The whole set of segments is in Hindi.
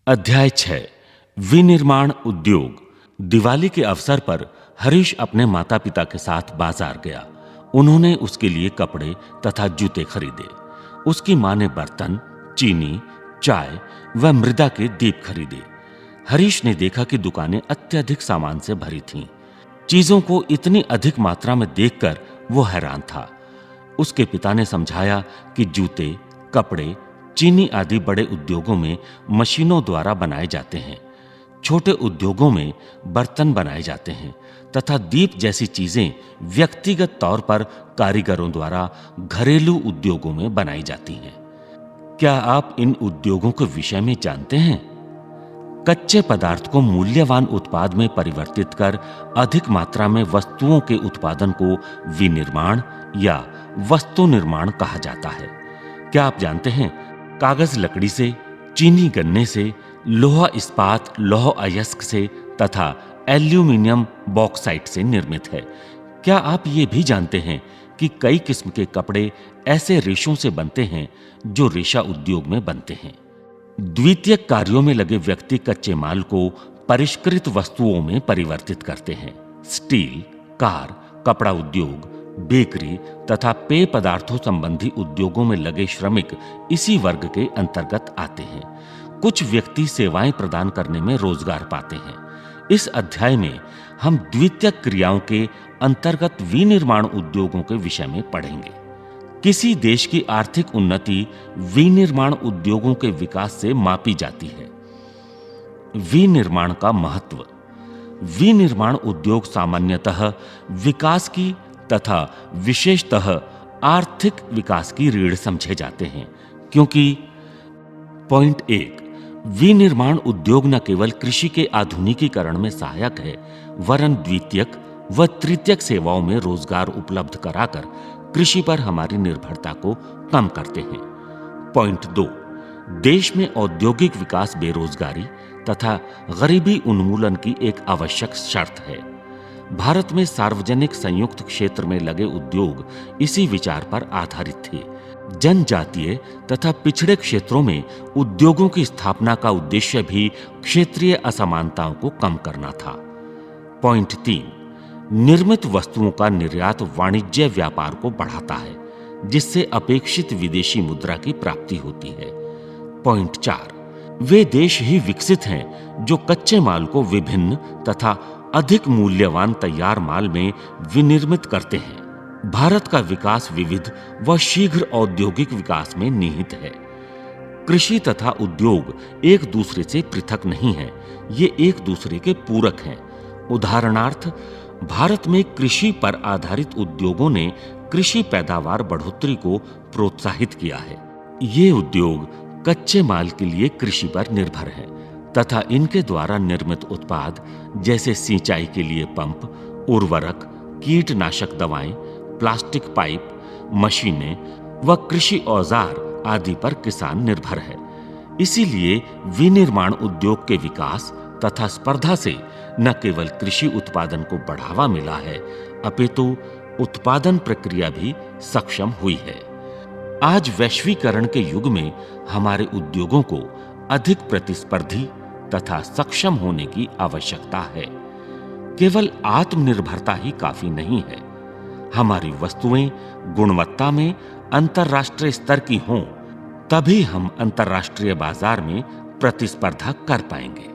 अध्याय 6 विनिर्माण उद्योग। दिवाली के अवसर पर हरीश अपने माता पिता के साथ बाजार गया। उन्होंने उसके लिए कपड़े तथा जूते खरीदे। उसकी मां ने बर्तन, चीनी, चाय व मृदा के दीप खरीदे। हरीश ने देखा कि दुकानें अत्यधिक सामान से भरी थीं। चीजों को इतनी अधिक मात्रा में देखकर वो हैरान था। उसके पिता ने समझाया कि जूते, कपड़े, चीनी आदि बड़े उद्योगों में मशीनों द्वारा बनाए जाते हैं। छोटे उद्योगों में बर्तन बनाए जाते हैं तथा दीप जैसी चीजें व्यक्तिगत तौर पर कारीगरों द्वारा घरेलू उद्योगों में बनाई जाती हैं। क्या आप इन उद्योगों के विषय में जानते हैं? कच्चे पदार्थ को मूल्यवान उत्पाद में परिवर्तित कर अधिक मात्रा में वस्तुओं के उत्पादन को विनिर्माण या वस्तु निर्माण कहा जाता है। क्या आप जानते हैं, कागज लकड़ी से, चीनी गन्ने से, लोहा इस्पात लौह अयस्क से तथा एल्यूमीनियम बॉक्साइट से निर्मित है। क्या आप ये भी जानते हैं कि कई किस्म के कपड़े ऐसे रेशों से बनते हैं जो रेशा उद्योग में बनते हैं। द्वितीयक कार्यों में लगे व्यक्ति कच्चे माल को परिष्कृत वस्तुओं में परिवर्तित करते हैं। स्टील, कार, कपड़ा उद्योग, बेकरी तथा पेय पदार्थों संबंधी उद्योगों में लगे श्रमिक इसी वर्ग के अंतर्गत आते हैं। कुछ व्यक्ति सेवाएं प्रदान करने में रोजगार पाते हैं। इस अध्याय में हम द्वितीयक क्रियाओं के अंतर्गत विनिर्माण उद्योगों के विषय में पढ़ेंगे। किसी देश की आर्थिक उन्नति विनिर्माण उद्योगों के विकास से मापी जाती है। विनिर्माण का महत्व। विनिर्माण उद्योग सामान्यतः विकास की तथा विशेषतः आर्थिक विकास की रीढ़ समझे जाते हैं, क्योंकि पॉइंट 1 विनिर्माण उद्योग न केवल कृषि के आधुनिकीकरण में सहायक है, वरन द्वितीयक व तृतीयक सेवाओं में रोजगार उपलब्ध कराकर कृषि पर हमारी निर्भरता को कम करते हैं। पॉइंट 2 देश में औद्योगिक विकास बेरोजगारी तथा गरीबी उन्मूलन की एक आवश्यक शर्त है। भारत में सार्वजनिक संयुक्त क्षेत्र में लगे उद्योग इसी विचार पर आधारित थे। जनजातीय तथा पिछड़े क्षेत्रों में उद्योगों की स्थापना का उद्देश्य भी क्षेत्रीय असमानताओं को कम करना था। पॉइंट 3 निर्मित वस्तुओं का निर्यात वाणिज्य व्यापार को बढ़ाता है, जिससे अपेक्षित विदेशी मुद्रा की प्राप्ति होती है। पॉइंट 4 वे देश ही विकसित हैं जो कच्चे माल को विभिन्न तथा अधिक मूल्यवान तैयार माल में विनिर्मित करते हैं। भारत का विकास विविध व शीघ्र औद्योगिक विकास में निहित है। कृषि तथा उद्योग एक दूसरे से पृथक नहीं है, ये एक दूसरे के पूरक हैं। उदाहरणार्थ, भारत में कृषि पर आधारित उद्योगों ने कृषि पैदावार बढ़ोतरी को प्रोत्साहित किया है। ये उद्योग कच्चे माल के लिए कृषि पर निर्भर हैं तथा इनके द्वारा निर्मित उत्पाद जैसे सिंचाई के लिए पंप, उर्वरक, कीटनाशक दवाएं, प्लास्टिक पाइप, मशीनें व कृषि औजार आदि पर किसान निर्भर है। इसीलिए विनिर्माण उद्योग के विकास तथा स्पर्धा से न केवल कृषि उत्पादन को बढ़ावा मिला है, अपितु उत्पादन प्रक्रिया भी सक्षम हुई है। आज वैश्वीकरण के युग में हमारे उद्योगों को अधिक प्रतिस्पर्धी तथा सक्षम होने की आवश्यकता है। केवल आत्मनिर्भरता ही काफी नहीं है। हमारी वस्तुएं गुणवत्ता में अंतर्राष्ट्रीय स्तर की हों, तभी हम अंतर्राष्ट्रीय बाजार में प्रतिस्पर्धा कर पाएंगे।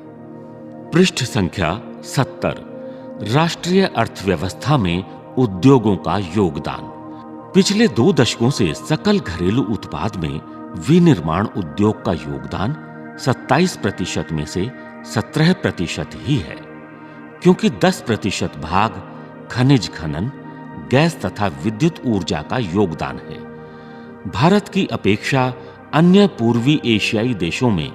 पृष्ठ संख्या 70 राष्ट्रीय अर्थव्यवस्था में उद्योगों का योगदान। पिछले 2 दशकों से सकल घरेलू उत्पाद में विनिर्माण उद्योग का योगदान 27% में से 17% ही है, क्योंकि 10% भाग खनिज खनन, गैस तथा विद्युत ऊर्जा का योगदान है। भारत की अपेक्षा अन्य पूर्वी एशियाई देशों में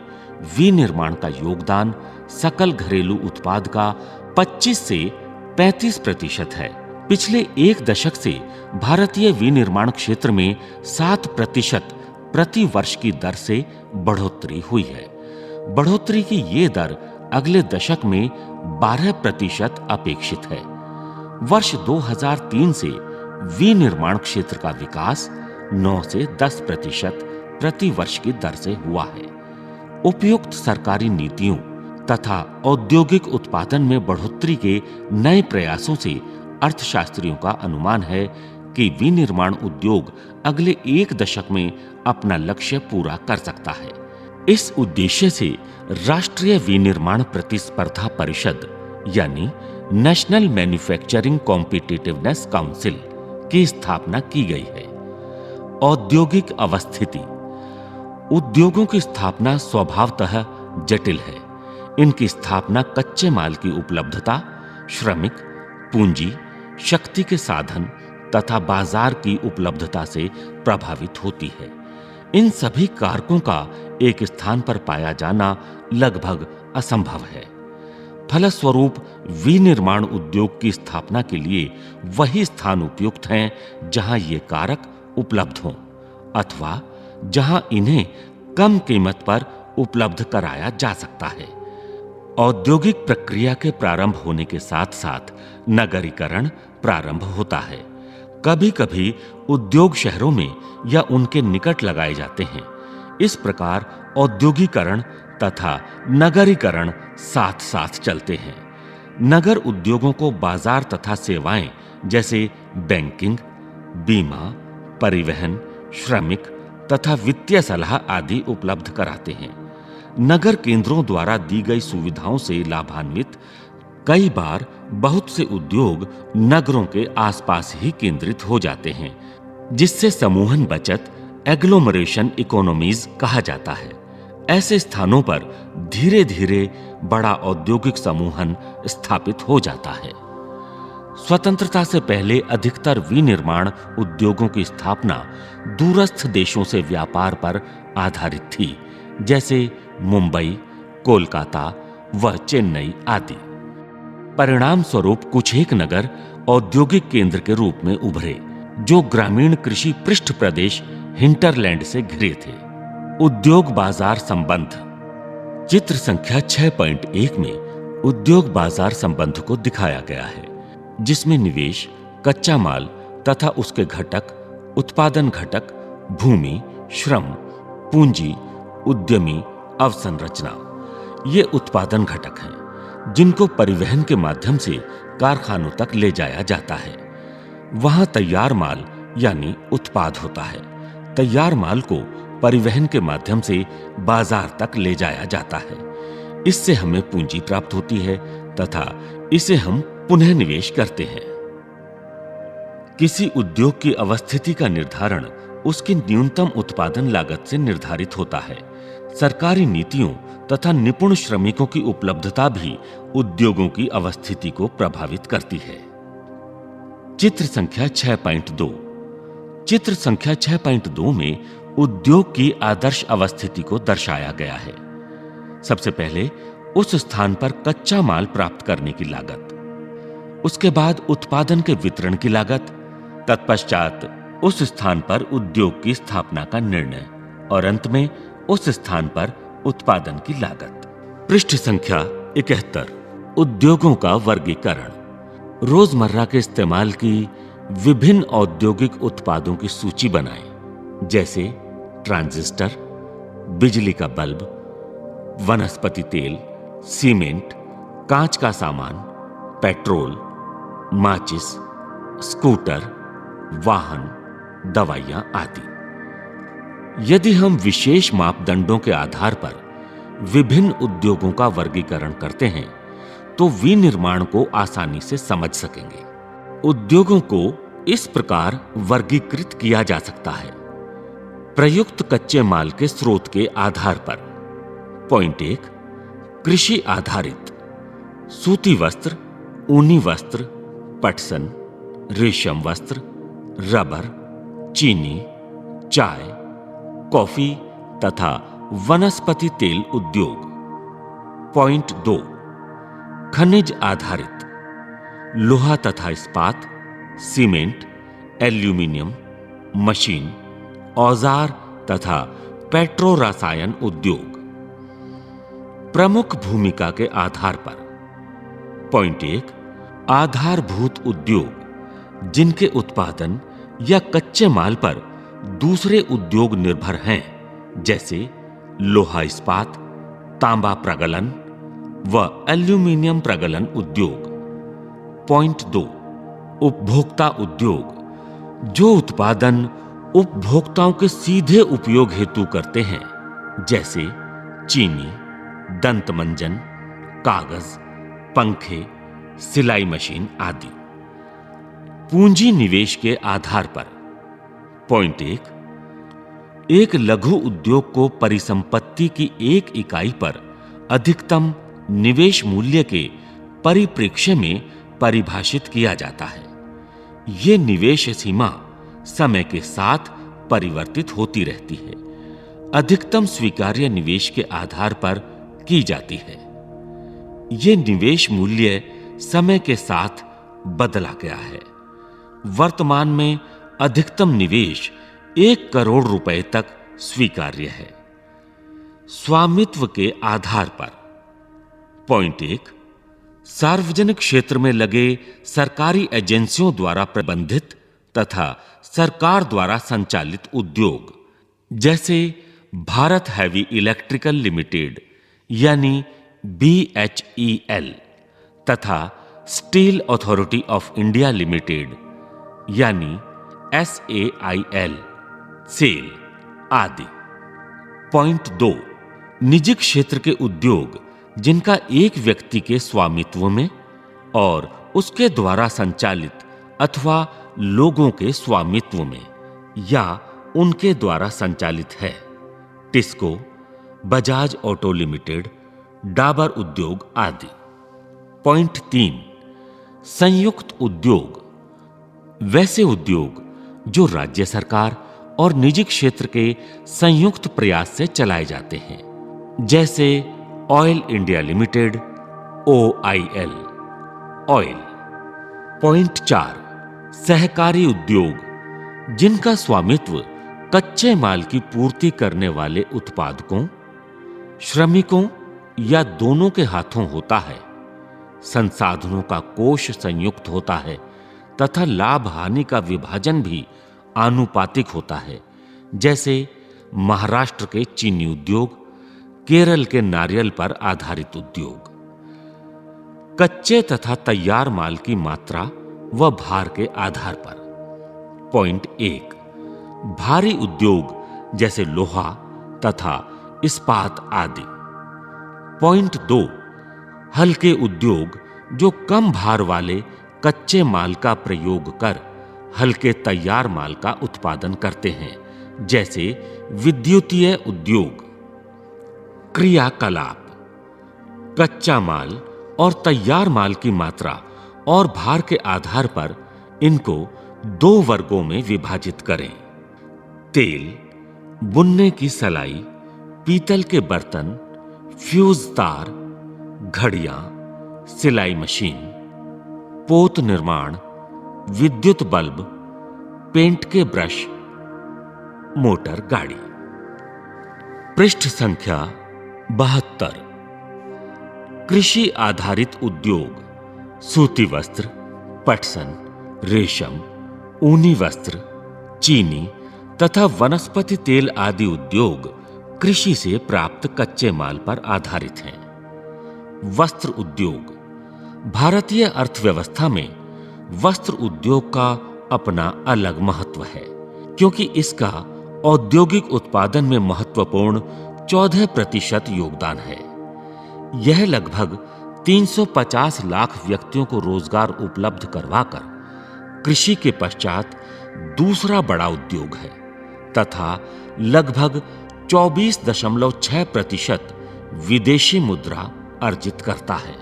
विनिर्माण का योगदान सकल घरेलू उत्पाद का 25 से 35% है। पिछले 1 दशक से भारतीय विनिर्माण क्षेत्र में 7% प्रति वर्ष की दर से बढ़ोतरी हुई है। बढ़ोतरी की ये दर अगले दशक में 12% अपेक्षित है। वर्ष 2003 से विनिर्माण क्षेत्र का विकास 9 से 10% प्रति वर्ष की दर से हुआ है। उपयुक्त सरकारी नीतियों तथा औद्योगिक उत्पादन में बढ़ोतरी के नए प्रयासों से अर्थशास्त्रियों का अनुमान है कि विनिर्माण उद्योग अगले 1 दशक में अपना लक्ष्य पूरा कर सकता है। इस उद्देश्य से राष्ट्रीय विनिर्माण प्रतिस्पर्धा परिषद यानी नेशनल मैन्युफैक्चरिंग कॉम्पिटिटिवनेस काउंसिल की स्थापना की गई है। औद्योगिक अवस्थिति। उद्योगों की स्थापना स्वभावतः जटिल है। इनकी स्थापना कच्चे माल की उपलब्धता, श्रमिक, पूंजी, शक्ति के साधन तथा बाजार की उपलब्धता से प्रभावित होती है। इन सभी कारकों का एक स्थान पर पाया जाना लगभग असंभव है। फलस्वरूप विनिर्माण उद्योग की स्थापना के लिए वही स्थान उपयुक्त हैं जहां ये कारक उपलब्ध हों अथवा जहां इन्हें कम कीमत पर उपलब्ध कराया जा सकता है। औद्योगिक प्रक्रिया के प्रारंभ होने के साथ-साथ नगरीकरण प्रारंभ होता है। कभी-कभी उद्योग शहरों में या उनके निकट लगाए जाते हैं। इस प्रकार औद्योगिकरण तथा नगरीकरण साथ-साथ चलते हैं। नगर उद्योगों को बाजार तथा सेवाएं जैसे बैंकिंग, बीमा, परिवहन, श्रमिक तथा वित्तीय सलाह आदि उपलब्ध कराते हैं। नगर केंद्रों द्वारा दी गई सुविधाओं से लाभान्वित कई बार बहुत से उद्योग नगरों के आसपास ही केंद्रित हो जाते हैं, जिससे समूहन बचत एग्लोमरेशन इकोनॉमीज कहा जाता है। ऐसे स्थानों पर धीरे-धीरे बड़ा औद्योगिक समूहन स्थापित हो जाता है। स्वतंत्रता से पहले अधिकतर विनिर्माण उद्योगों की स्थापना दूरस्थ देशों से व्यापार पर आधारित थी, जैसे मुंबई, कोलकाता व चेन्नई आदि। परिणाम स्वरूप कुछ एक नगर औद्योगिक केंद्र के रूप में उभरे, जो ग्रामीण कृषि पृष्ठ प्रदेश हिंटरलैंड से घिरे थे। उद्योग बाजार संबंध। चित्र संख्या 6.1 में उद्योग बाजार संबंध को दिखाया गया है, जिसमें निवेश, कच्चा माल तथा उसके घटक, उत्पादन घटक, भूमि, श्रम, पूंजी, उद्यमी, अवसंरचना ये उत्पादन घटक हैं, जिनको परिवहन के माध्यम से कारखानों तक ले जाया जाता है। वहां तैयार माल यानी उत्पाद होता है। तैयार माल को परिवहन के माध्यम से बाजार तक ले जाया जाता है। इससे हमें पूंजी प्राप्त होती है तथा इसे हम पुनः निवेश करते हैं। किसी उद्योग की अवस्थिति का निर्धारण उसकी न्यूनतम उत्पादन लागत से निर्धारित होता है। सरकारी नीतियों तथा निपुण श्रमिकों की उपलब्धता भी उद्योगों की अवस्थिति को प्रभावित करती है। चित्र संख्या 6.2। चित्र संख्या 6.2 में उद्योग की आदर्श अवस्थिति को दर्शाया गया है। सबसे पहले उस स्थान पर कच्चा माल प्राप्त करने की लागत, उसके बाद उत्पादन के वितरण की लागत, तत्पश्चात उस स्थान पर उद्योग की स्थापना का निर्णय और अंत में उस स्थान पर उत्पादन की लागत। पृष्ठ संख्या 71। उद्योगों का वर्गीकरण। रोजमर्रा के इस्तेमाल की विभिन्न औद्योगिक उत्पादों की सूची बनाएं, जैसे ट्रांजिस्टर, बिजली का बल्ब, वनस्पति तेल, सीमेंट, कांच का सामान, पेट्रोल, माचिस, स्कूटर, वाहन, दवाइयां आदि। यदि हम विशेष मापदंडों के आधार पर विभिन्न उद्योगों का वर्गीकरण करते हैं, तो विनिर्माण को आसानी से समझ सकेंगे। उद्योगों को इस प्रकार वर्गीकृत किया जा सकता है। प्रयुक्त कच्चे माल के स्रोत के आधार पर। पॉइंट 1, कृषि आधारित, सूती वस्त्र, ऊनी वस्त्र, पटसन, रेशम वस्त्र, रबर, चीनी, चाय, कॉफी तथा वनस्पति तेल उद्योग। पॉइंट 2, खनिज आधारित, लोहा तथा इस्पात, सीमेंट, एल्यूमीनियम, मशीन, औजार तथा पेट्रो रसायन उद्योग। प्रमुख भूमिका के आधार पर। पॉइंट 1, आधारभूत उद्योग, जिनके उत्पादन या कच्चे माल पर दूसरे उद्योग निर्भर हैं, जैसे लोहा इस्पात, तांबा प्रगलन व एल्यूमीनियम प्रगलन उद्योग। पॉइंट 2, उपभोक्ता उद्योग, जो उत्पादन उपभोक्ताओं के सीधे उपयोग हेतु करते हैं, जैसे चीनी, दंत मंजन, कागज, पंखे, सिलाई मशीन आदि। पूंजी निवेश के आधार पर। पॉइंट 1, एक लघु उद्योग को परिसंपत्ति की एक इकाई पर अधिकतम निवेश मूल्य के परिप्रेक्ष्य में परिभाषित किया जाता है। यह निवेश सीमा समय के साथ परिवर्तित होती रहती है, अधिकतम स्वीकार्य निवेश के आधार पर की जाती है। यह निवेश मूल्य समय के साथ बदला गया है। वर्तमान में अधिकतम निवेश 1 करोड़ रुपए तक स्वीकार्य है। स्वामित्व के आधार पर। पॉइंट 1, सार्वजनिक क्षेत्र में लगे सरकारी एजेंसियों द्वारा प्रबंधित तथा सरकार द्वारा संचालित उद्योग, जैसे भारत हैवी इलेक्ट्रिकल लिमिटेड यानी BHEL तथा steel authority of India limited यानी SAIL, सेल आदि। पॉइंट 2, निजी क्षेत्र के उद्योग जिनका एक व्यक्ति के स्वामित्व में और उसके द्वारा संचालित अथवा लोगों के स्वामित्व में या उनके द्वारा संचालित है। टिस्को, बजाज ऑटो लिमिटेड, डाबर उद्योग आदि। पॉइंट 3, संयुक्त उद्योग, वैसे उद्योग जो राज्य सरकार और निजी क्षेत्र के संयुक्त प्रयास से चलाए जाते हैं, जैसे oil India limited OIL, oil. Point 4, सहकारी उद्योग जिनका स्वामित्व कच्चे माल की पूर्ति करने वाले उत्पादकों, श्रमिकों या दोनों के हाथों होता है। संसाधनों का कोष संयुक्त होता है तथा लाभ हानि का विभाजन भी आनुपातिक होता है, जैसे महाराष्ट्र के चीनी उद्योग, केरल के नारियल पर आधारित उद्योग। कच्चे तथा तैयार माल की मात्रा व भार के आधार पर। पॉइंट 1, भारी उद्योग जैसे लोहा तथा इस्पात आदि। पॉइंट 2, हल्के उद्योग जो कम भार वाले कच्चे माल का प्रयोग कर हल्के तैयार माल का उत्पादन करते हैं, जैसे विद्युतीय उद्योग। क्रियाकलाप, कच्चा माल और तैयार माल की मात्रा और भार के आधार पर इनको 2 वर्गों में विभाजित करें। तेल, बुनने की सलाई, पीतल के बर्तन, फ्यूज तार, घड़ियां, सिलाई मशीन, पोत निर्माण, विद्युत बल्ब, पेंट के ब्रश, मोटर गाड़ी। पृष्ठ संख्या 72। कृषि आधारित उद्योग, सूती वस्त्र, पटसन, रेशम, ऊनी वस्त्र, चीनी तथा वनस्पति तेल आदि उद्योग कृषि से प्राप्त कच्चे माल पर आधारित हैं। वस्त्र उद्योग, भारतीय अर्थव्यवस्था में वस्त्र उद्योग का अपना अलग महत्व है, क्योंकि इसका औद्योगिक उत्पादन में महत्वपूर्ण 14% योगदान है। यह लगभग 350 लाख व्यक्तियों को रोजगार उपलब्ध करवाकर कृषि के पश्चात दूसरा बड़ा उद्योग है तथा लगभग 24.6% विदेशी मुद्रा अर्जित करता है।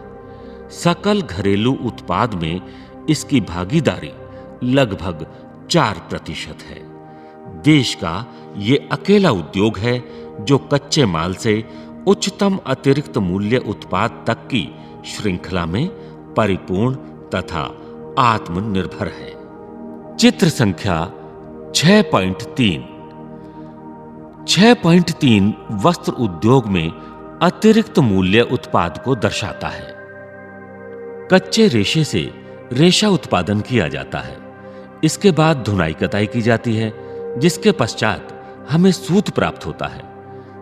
सकल घरेलू उत्पाद में इसकी भागीदारी लगभग 4% है। देश का यह अकेला उद्योग है जो कच्चे माल से उच्चतम अतिरिक्त मूल्य उत्पाद तक की श्रृंखला में परिपूर्ण तथा आत्मनिर्भर है। चित्र संख्या 6.3। 6.3 वस्त्र उद्योग में अतिरिक्त मूल्य उत्पाद को दर्शाता है। कच्चे रेशे से रेशा उत्पादन किया जाता है। इसके बाद धुनाई कताई की जाती है, जिसके पश्चात हमें सूत प्राप्त होता है।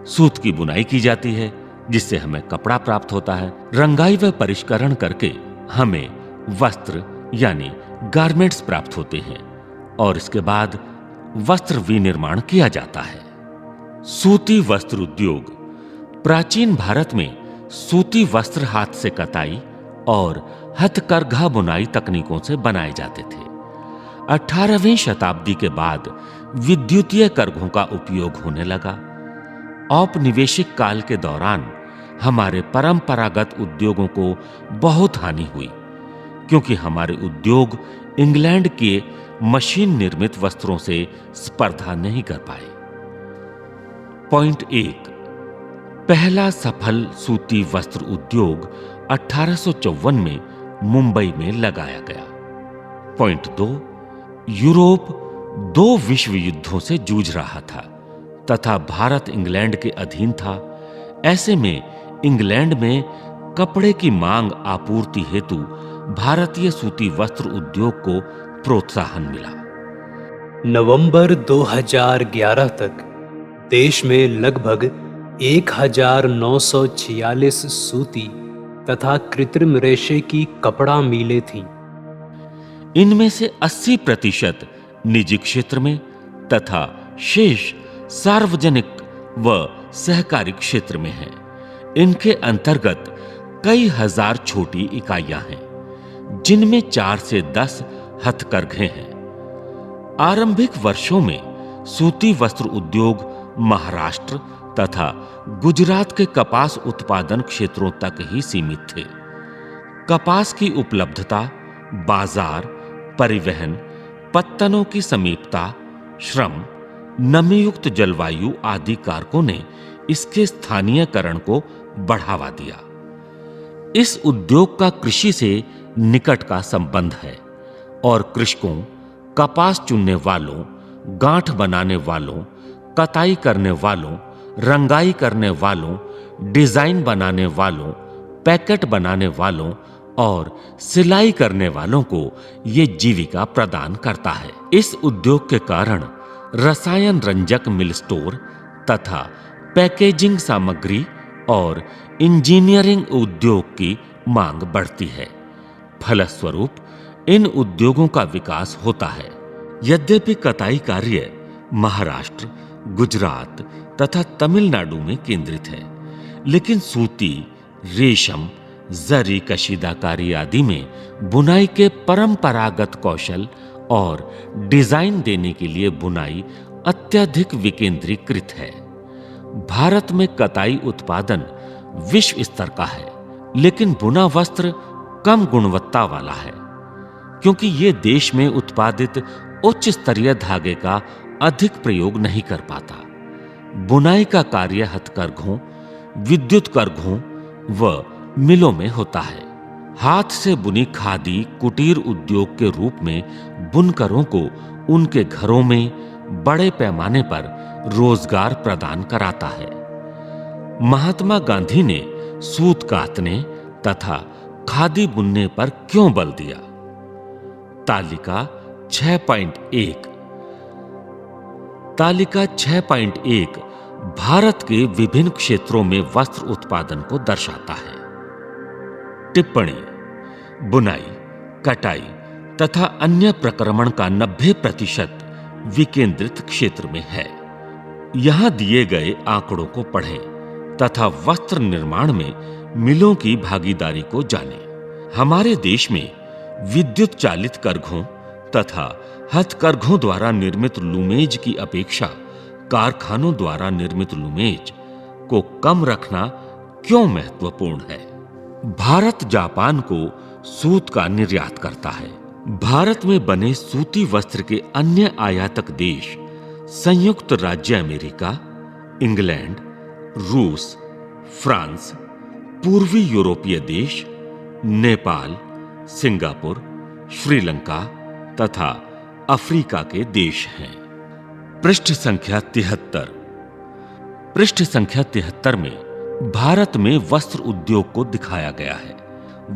सूत की बुनाई की जाती है जिससे हमें कपड़ा प्राप्त होता है। रंगाई व परिष्करण करके हमें वस्त्र यानी गारमेंट्स प्राप्त होते हैं और इसके बाद वस्त्र विनिर्माण किया जाता है। सूती वस्त्र उद्योग। प्राचीन भारत में सूती वस्त्र हाथ से कताई और हथकरघा बुनाई तकनीकों से बनाए जाते थे। 18वीं शताब्दी के बाद विद्युतीय करघों का उपयोग होने लगा। औपनिवेशिक काल के दौरान हमारे परंपरागत उद्योगों को बहुत हानि हुई, क्योंकि हमारे उद्योग इंग्लैंड के मशीन निर्मित वस्त्रों से स्पर्धा नहीं कर पाए। पॉइंट 1, पहला सफल सूती वस्त्र उद्योग 1854 में मुंबई में लगाया गया। पॉइंट 2, यूरोप 2 विश्व युद्धों से जूझ रहा था तथा भारत इंग्लैंड के अधीन था। ऐसे में इंग्लैंड में कपड़े की मांग आपूर्ति हेतु भारतीय सूती वस्त्र उद्योग को प्रोत्साहन मिला। नवंबर 2011 तक देश में लगभग 1946 सूती तथा कृत्रिम रेशे की कपड़ा मिलें थीं। इनमें से 80% निजी क्षेत्र में तथा शेष सार्वजनिक व सहकारी क्षेत्र में है। इनके अंतर्गत कई हजार छोटी इकाइयां हैं, जिनमें 4 से 10 हथकरघे हैं। आरंभिक वर्षों में सूती वस्त्र उद्योग महाराष्ट्र तथा गुजरात के कपास उत्पादन क्षेत्रों तक ही सीमित थे। कपास की उपलब्धता, बाजार, परिवहन, पत्तनों की समीपता, श्रम, नमीयुक्त जलवायु आदि कारकों ने इसके स्थानीयकरण को बढ़ावा दिया। इस उद्योग का कृषि से निकट का संबंध है और कृषकों, कपास चुनने वालों, गांठ बनाने वालों, कताई करने वालों, रंगाई करने वालों, डिजाइन बनाने वालों, पैकेट बनाने वालों और सिलाई करने वालों को यह जीविका प्रदान करता है। इस उद्योग के कारण रसायन रंजक मिल स्टोर तथा पैकेजिंग सामग्री और इंजीनियरिंग उद्योग की मांग बढ़ती है। फलस्वरूप इन उद्योगों का विकास होता है। यद्यपि कताई कार्य महाराष्ट्र, गुजरात तथा तमिलनाडु में केंद्रित है, लेकिन सूती, रेशम, जरी कशीदाकारी आदि में बुनाई के परंपरागत कौशल और डिजाइन देने के लिए बुनाई अत्यधिक विकेंद्रीकृत है। भारत में कताई उत्पादन विश्व स्तर का है, लेकिन बुना वस्त्र कम गुणवत्ता वाला है, क्योंकि ये देश में उत्पादित उच्च स्तरीय धागे का अधिक प्रयोग नहीं कर पाता। बुनाई का कार्य हथकरघों, विद्युत करघों व मिलों में होता है। हाथ से बुनी खादी कुटीर उद्योग के रूप में बुनकरों को उनके घरों में बड़े पैमाने पर रोजगार प्रदान कराता है। महात्मा गांधी ने सूत कातने तथा खादी बुनने पर क्यों बल दिया? तालिका 6.1 भारत के विभिन्न क्षेत्रों में वस्त्र उत्पादन को दर्शाता है। टिप्पणी: बुनाई, कटाई तथा अन्य प्रक्रमण का 90% विकेंद्रित क्षेत्र में है। यहां दिए गए आंकड़ों को पढ़ें तथा वस्त्र निर्माण में मिलों की भागीदारी को जानें। हमारे देश में विद्युत चालित करघों तथा हथकरघों द्वारा निर्मित लुमेज की अपेक्षा कारखानों द्वारा निर्मित लुमेज को कम रखना क्यों महत्वपूर्ण है? भारत जापान को सूत का निर्यात करता है। भारत में बने सूती वस्त्र के अन्य आयातक देश संयुक्त राज्य अमेरिका, इंग्लैंड, रूस, फ्रांस, पूर्वी यूरोपीय देश, नेपाल, सिंगापुर, श्रीलंका तथा अफ्रीका के देश हैं। पृष्ठ संख्या 73। पृष्ठ संख्या 73 में भारत में वस्त्र उद्योग को दिखाया गया है।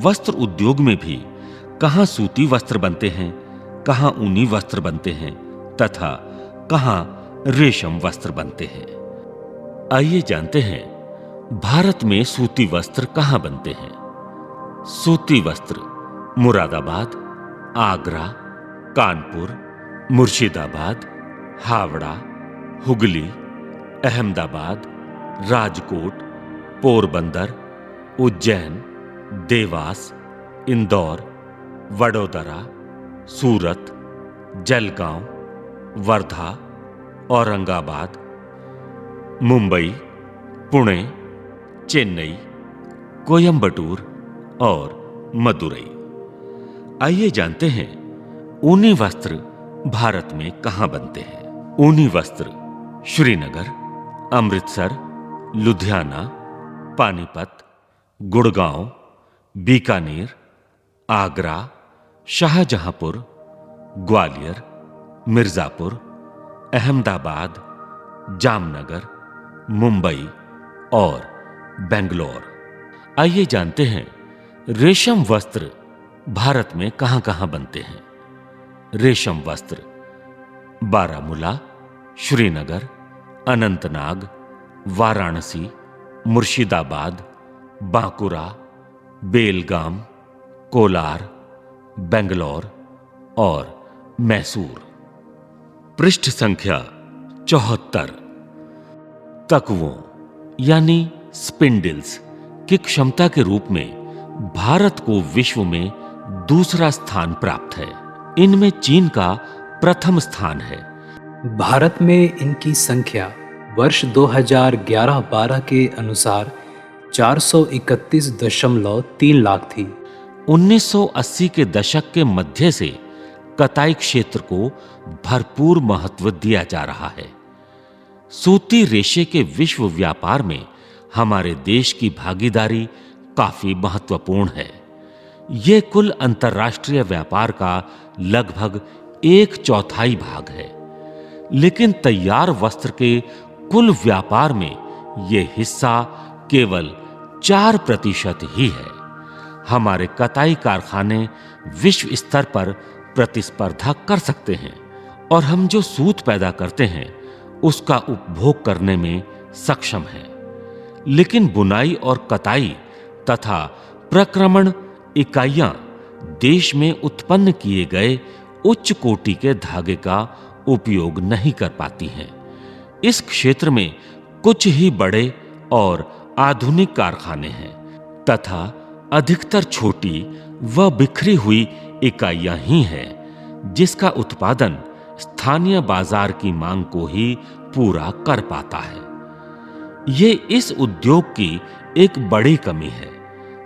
वस्त्र उद्योग में भी कहां सूती वस्त्र बनते हैं, कहां ऊनी वस्त्र बनते हैं तथा कहां रेशम वस्त्र बनते हैं। आइए जानते हैं भारत में सूती वस्त्र कहां बनते हैं? सूती वस्त्र मुरादाबाद, आगरा, कानपुर, मुर्शिदाबाद, हावड़ा, हुगली, अहमदाबाद, राजकोट, पोरबंदर, उज्जैन, देवास, इंदौर, वडोदरा, सूरत, जलगांव, वर्धा, औरंगाबाद, मुंबई, पुणे, चेन्नई, कोयंबटूर और मदुरई। आइए जानते हैं ऊनी वस्त्र भारत में कहां बनते हैं। ऊनी वस्त्र श्रीनगर, अमृतसर, लुधियाना, पानीपत, गुड़गांव, बीकानेर, आगरा, शाहजहांपुर, ग्वालियर, मिर्जापुर, अहमदाबाद, जामनगर, मुंबई और बेंगलोर। आइए जानते हैं रेशम वस्त्र भारत में कहां-कहां बनते हैं। रेशम वस्त्र बारामूला, श्रीनगर, अनंतनाग, वाराणसी, मुर्शिदाबाद, बांकुरा, बेलगाम, कोलार, बेंगलोर और मैसूर। पृष्ठ संख्या 74। तकवों यानी स्पिंडल्स की क्षमता के रूप में भारत को विश्व में दूसरा स्थान प्राप्त है। इनमें चीन का प्रथम स्थान है। भारत में इनकी संख्या वर्ष 2011-12 के अनुसार 431.3 लाख थी। 1980 के दशक के मध्य से कताई क्षेत्र को भरपूर महत्व दिया जा रहा है। सूती रेशे के विश्व व्यापार में हमारे देश की भागीदारी काफी महत्वपूर्ण है। यह कुल अंतर्राष्ट्रीय व्यापार का लगभग 1/4 भाग है, लेकिन तैयार वस्त्र के कुल व्यापार में यह हिस्सा केवल 4% ही है। हमारे कताई कारखाने विश्व स्तर पर प्रतिस्पर्धा कर सकते हैं और हम जो सूत पैदा करते हैं उसका उपभोग करने में सक्षम हैं। लेकिन बुनाई और कताई तथा प्रक्रमण इकाइयां देश में उत्पन्न किए गए उच्च कोटि के धागे का उपयोग नहीं कर पाती हैं। इस क्षेत्र में कुछ ही बड़े और आधुनिक कारखाने हैं तथा अधिकतर छोटी व बिखरी हुई इकाइयां ही हैं, जिसका उत्पादन स्थानीय बाजार की मांग को ही पूरा कर पाता है। ये इस उद्योग की एक बड़ी कमी है,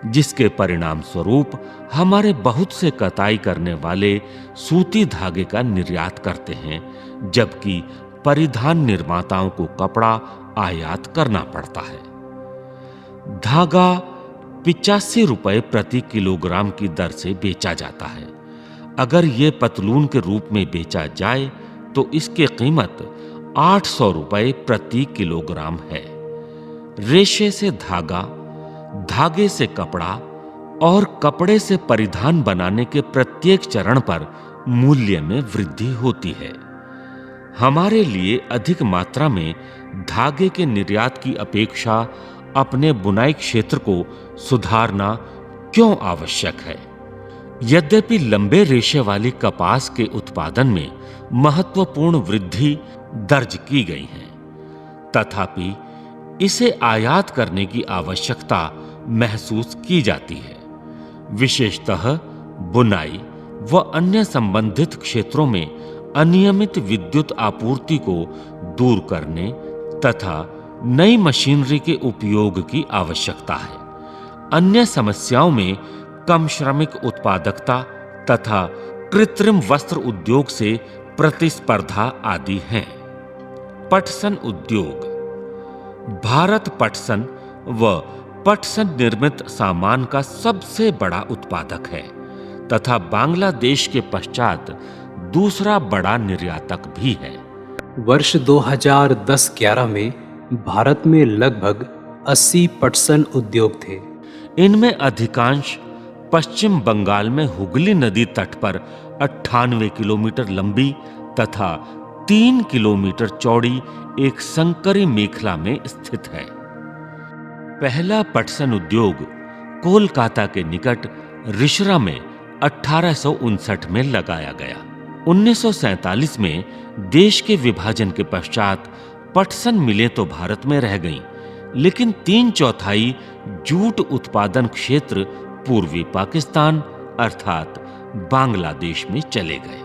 जिसके परिणाम स्वरूप हमारे बहुत से कताई करने वाले सूती धागे का निर्यात करते हैं, जबकि परिधान निर्माताओं को कपड़ा आयात करना पड़ता है। धागा 85 रुपए प्रति किलोग्राम की दर से बेचा जाता है। अगर यह पतलून के रूप में बेचा जाए तो इसकी कीमत 800 रुपए प्रति किलोग्राम है। रेशे से धागा, धागे से कपड़ा और कपड़े से परिधान बनाने के प्रत्येक चरण पर मूल्य में वृद्धि होती है। हमारे लिए अधिक मात्रा में धागे के निर्यात की अपेक्षा अपने बुनाई क्षेत्र को सुधारना क्यों आवश्यक है? यद्यपि लंबे रेशे वाली कपास के उत्पादन में महत्वपूर्ण वृद्धि दर्ज की गई है, तथापि इसे आयात करने की आवश्यकता महसूस की जाती है। विशेषतः बुनाई व अन्य संबंधित क्षेत्रों में अनियमित विद्युत आपूर्ति को दूर करने तथा नई मशीनरी के उपयोग की आवश्यकता है। अन्य समस्याओं में कम श्रमिक उत्पादकता तथा कृत्रिम वस्त्र उद्योग से प्रतिस्पर्धा आदि हैं। पटसन उद्योग भारत पटसन व पटसन निर्मित सामान का सबसे बड़ा उत्पादक है तथा बांग्लादेश के पश्चात दूसरा बड़ा निर्यातक भी है। वर्ष 2010-11 में भारत में लगभग 80 पटसन उद्योग थे। इनमें अधिकांश पश्चिम बंगाल में हुगली नदी तट पर 98 किलोमीटर लंबी तथा 3 किलोमीटर चौड़ी एक संकरी मेखला में स्थित है। पहला पटसन उद्योग कोलकाता के निकट रिशरा में 1859 में लगाया गया। 1947 में देश के विभाजन के पश्चात पटसन मिलें तो भारत में रह गईं, लेकिन 3/4 जूट उत्पादन क्षेत्र पूर्वी पाकिस्तान अर्थात बांग्लादेश में चले गए।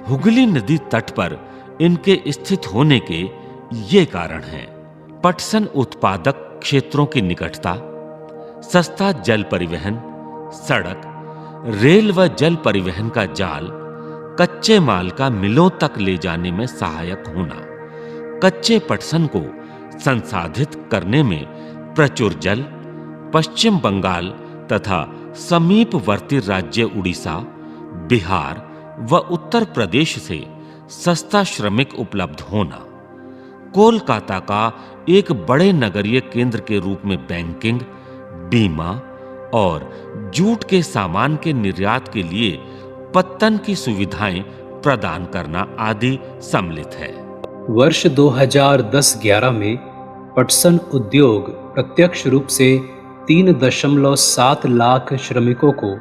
हुगली नदी तट पर इनके स्थित होने के ये कारण हैं: पटसन उत्पादक क्षेत्रों की निकटता, सस्ता जल परिवहन, सड़क, रेल व जल परिवहन का जाल, कच्चे माल का मिलों तक ले जाने में सहायक होना, कच्चे पटसन को संसाधित करने में प्रचुर जल, पश्चिम बंगाल तथा समीपवर्ती राज्य उड़ीसा, बिहार व उत्तर प्रदेश से सस्ता श्रमिक उपलब्ध होना, कोलकाता का एक बड़े नगरीय केंद्र के रूप में बैंकिंग, बीमा और जूट के सामान के निर्यात के लिए पत्तन की सुविधाएं प्रदान करना आदि सम्मिलित है। वर्ष 2010-11 में पटसन उद्योग प्रत्यक्ष रूप से 3.7 लाख श्रमिकों को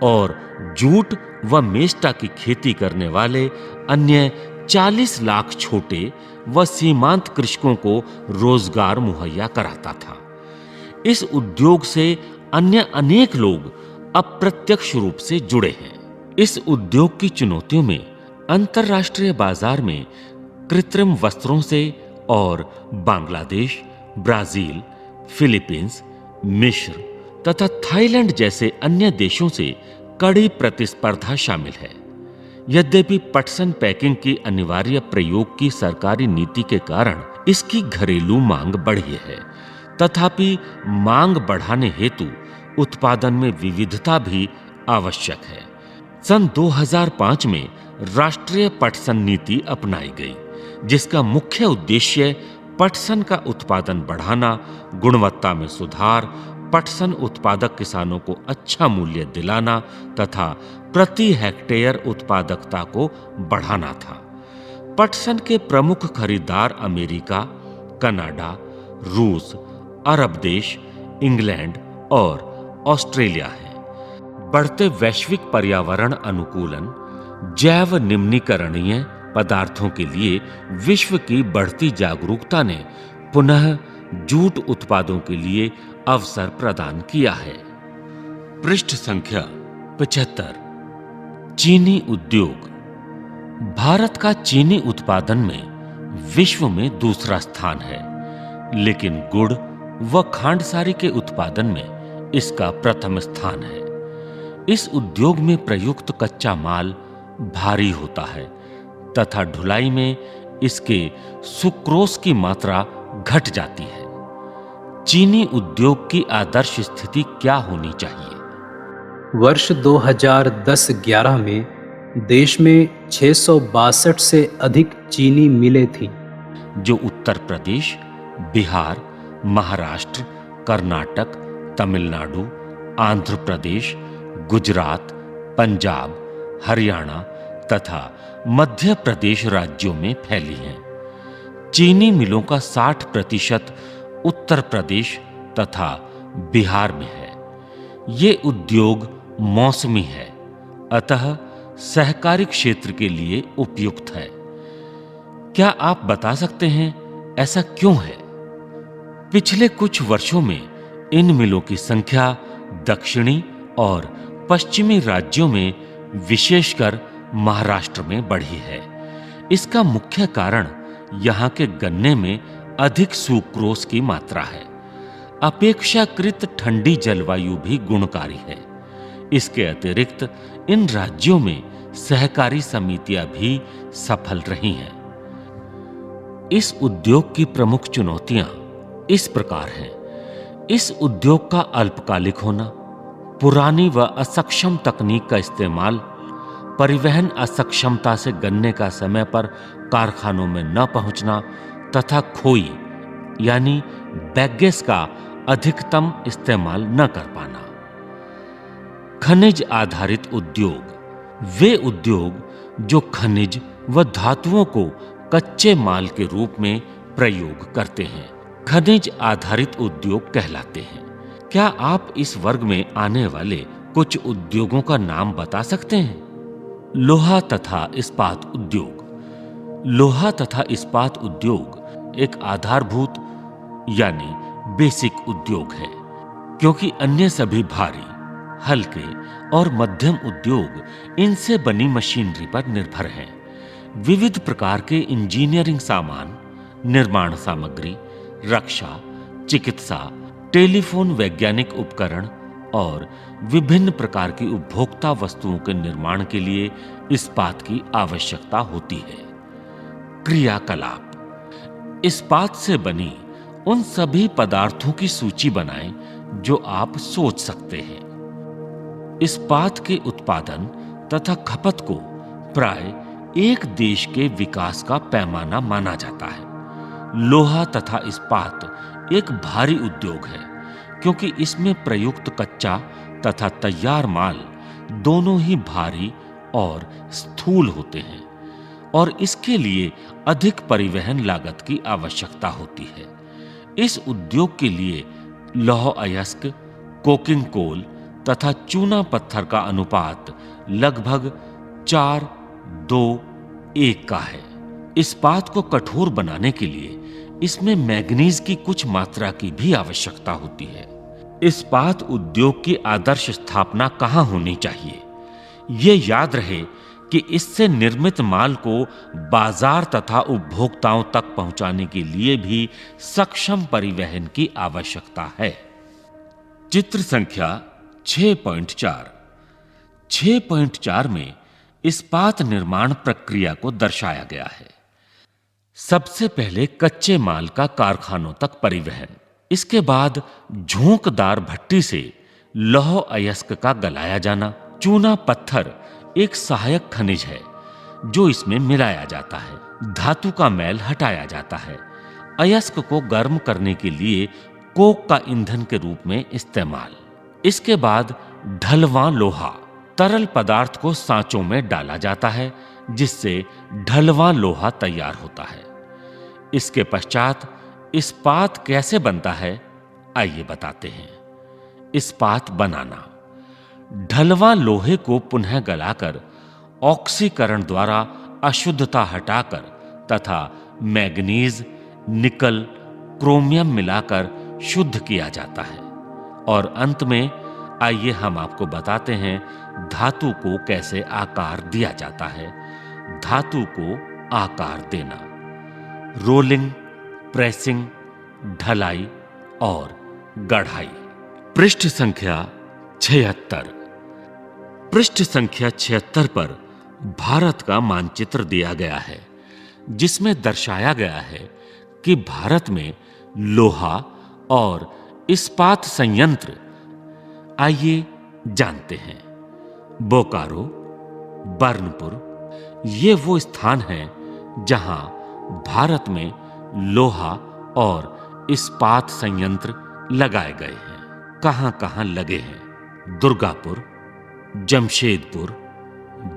और जूट व मेस्टा की खेती करने वाले अन्य 40 लाख छोटे व सीमांत कृषकों को रोजगार मुहैया कराता था। इस उद्योग से अन्य अनेक लोग अप्रत्यक्ष रूप से जुड़े हैं। इस उद्योग की चुनौतियों में अंतर्राष्ट्रीय बाजार में कृत्रिम वस्त्रों से और बांग्लादेश, ब्राजील, फिलीपींस, मिस्र तथा थाईलैंड जैसे अन्य देशों से कड़ी प्रतिस्पर्धा शामिल है। यद्यपि पटसन पैकिंग की अनिवार्य प्रयोग की सरकारी नीति के कारण इसकी घरेलू मांग बढ़ी है, तथापि मांग बढ़ाने हेतु उत्पादन में विविधता भी आवश्यक है। सन 2005 में राष्ट्रीय पटसन नीति अपनाई गई, जिसका मुख्य उद्देश्य पटसन का उत्पादन बढ़ाना, गुणवत्ता में सुधार, पटसन उत्पादक किसानों को अच्छा मूल्य दिलाना तथा प्रति हेक्टेयर उत्पादकता को बढ़ाना था। पटसन के प्रमुख खरीदार अमेरिका, कनाडा, रूस, अरब देश, इंग्लैंड और ऑस्ट्रेलिया है। बढ़ते वैश्विक पर्यावरण अनुकूलन, जैव निम्नीकरणीय पदार्थों के लिए विश्व की बढ़ती जागरूकता ने पुनः जूट उत्पादों के लिए अवसर प्रदान किया है। पृष्ठ संख्या 75। चीनी उद्योग। भारत का चीनी उत्पादन में विश्व में दूसरा स्थान है, लेकिन गुड़ व खांडसारी के उत्पादन में इसका प्रथम स्थान है। इस उद्योग में प्रयुक्त कच्चा माल भारी होता है तथा ढुलाई में इसके सुक्रोज की मात्रा घट जाती है। चीनी उद्योग की आदर्श स्थिति क्या होनी चाहिए? वर्ष 2010-11 में देश में 662 से अधिक चीनी मिलें थीं, जो उत्तर प्रदेश, बिहार, महाराष्ट्र, कर्नाटक, तमिलनाडु, आंध्र प्रदेश, गुजरात, पंजाब, हरियाणा तथा मध्य प्रदेश राज्यों में फैली हैं। चीनी मिलों का 60% उत्तर प्रदेश तथा बिहार में है। ये उद्योग मौसमी है, अतः सहकारी क्षेत्र के लिए उपयुक्त है। क्या आप बता सकते हैं ऐसा क्यों है? पिछले कुछ वर्षों में इन मिलों की संख्या दक्षिणी और पश्चिमी राज्यों में, विशेषकर महाराष्ट्र में बढ़ी है। इसका मुख्य कारण यहाँ के गन्ने में अधिक सुक्रोज की मात्रा है। अपेक्षाकृत ठंडी जलवायु भी गुणकारी है। इसके अतिरिक्त इन राज्यों में सहकारी समितियां भी सफल रही हैं। इस उद्योग की प्रमुख चुनौतियां इस प्रकार हैं: इस उद्योग का अल्पकालिक होना, पुरानी व असक्षम तकनीक का इस्तेमाल, परिवहन असक्षमता से गन्ने का समय पर कारखानों में न पहुंचना तथा खोई यानी बैगेस का अधिकतम इस्तेमाल न कर पाना। खनिज आधारित उद्योग वे उद्योग जो खनिज व धातुओं को कच्चे माल के रूप में प्रयोग करते हैं। खनिज आधारित उद्योग कहलाते हैं। क्या आप इस वर्ग में आने वाले कुछ उद्योगों का नाम बता सकते हैं? लोहा तथा इस्पात उद्योग। लोहा तथा इस्पात उद्योग एक आधारभूत यानी बेसिक उद्योग है, क्योंकि अन्य सभी भारी, हल्के और मध्यम उद्योग इनसे बनी मशीनरी पर निर्भर हैं। विविध प्रकार के इंजीनियरिंग सामान, निर्माण सामग्री, रक्षा, चिकित्सा, टेलीफोन, वैज्ञानिक उपकरण और विभिन्न प्रकार की उपभोक्ता वस्तुओं के निर्माण के लिए इस्पात की आवश्यकता होती है। क्रियाकलाप। इस्पात से बनी उन सभी पदार्थों की सूची बनाएं जो आप सोच सकते हैं। इस्पात के उत्पादन तथा खपत को प्राय एक देश के विकास का पैमाना माना जाता है। लोहा तथा इस्पात एक भारी उद्योग है, क्योंकि इसमें प्रयुक्त कच्चा तथा तैयार माल दोनों ही भारी और स्थूल होते हैं और इसके लिए अधिक परिवहन लागत की आवश्यकता होती है। इस उद्योग के लिए लौह अयस्क, कोकिंग कोल तथा चूना पत्थर का अनुपात लगभग 4:2:1 का है। इस्पात को कठोर बनाने के लिए इसमें मैग्नीज की कुछ मात्रा की भी आवश्यकता होती है। इस्पात उद्योग की आदर्श स्थापना कहाँ होनी चाहिए? ये याद रहे कि इससे निर्मित माल को बाजार तथा उपभोक्ताओं तक पहुंचाने के लिए भी सक्षम परिवहन की आवश्यकता है। चित्र संख्या 6.4। 6.4 में इस्पात निर्माण प्रक्रिया को दर्शाया गया है। सबसे पहले कच्चे माल का कारखानों तक परिवहन, इसके बाद झोंकदार भट्टी से लौह अयस्क का गलाया जाना। चूना पत्थर एक सहायक खनिज है जो इसमें मिलाया जाता है। धातु का मैल हटाया जाता है। अयस्क को गर्म करने के लिए कोक का ईंधन के रूप में इस्तेमाल। इसके बाद ढलवां लोहा, तरल पदार्थ को सांचों में डाला जाता है जिससे ढलवां लोहा तैयार होता है। इसके पश्चात इस्पात कैसे बनता है, आइए बताते हैं। इस्पात बनाना। ढलवां लोहे को पुनः गलाकर ऑक्सीकरण द्वारा अशुद्धता हटाकर तथा मैग्नीज, निकल, क्रोमियम मिलाकर शुद्ध किया जाता है। और अंत में आइए हम आपको बताते हैं धातु को कैसे आकार दिया जाता है। धातु को आकार देना, रोलिंग, प्रेसिंग, ढलाई और गढ़ाई। पृष्ठ संख्या 76। पृष्ठ संख्या 76 पर भारत का मानचित्र दिया गया है, जिसमें दर्शाया गया है कि भारत में लोहा और इस्पात संयंत्र, आइए जानते हैं। बोकारो, बर्नपुर, ये वो स्थान हैं जहां भारत में लोहा और इस्पात संयंत्र लगाए गए हैं। कहां-कहां लगे हैं? दुर्गापुर, जमशेदपुर,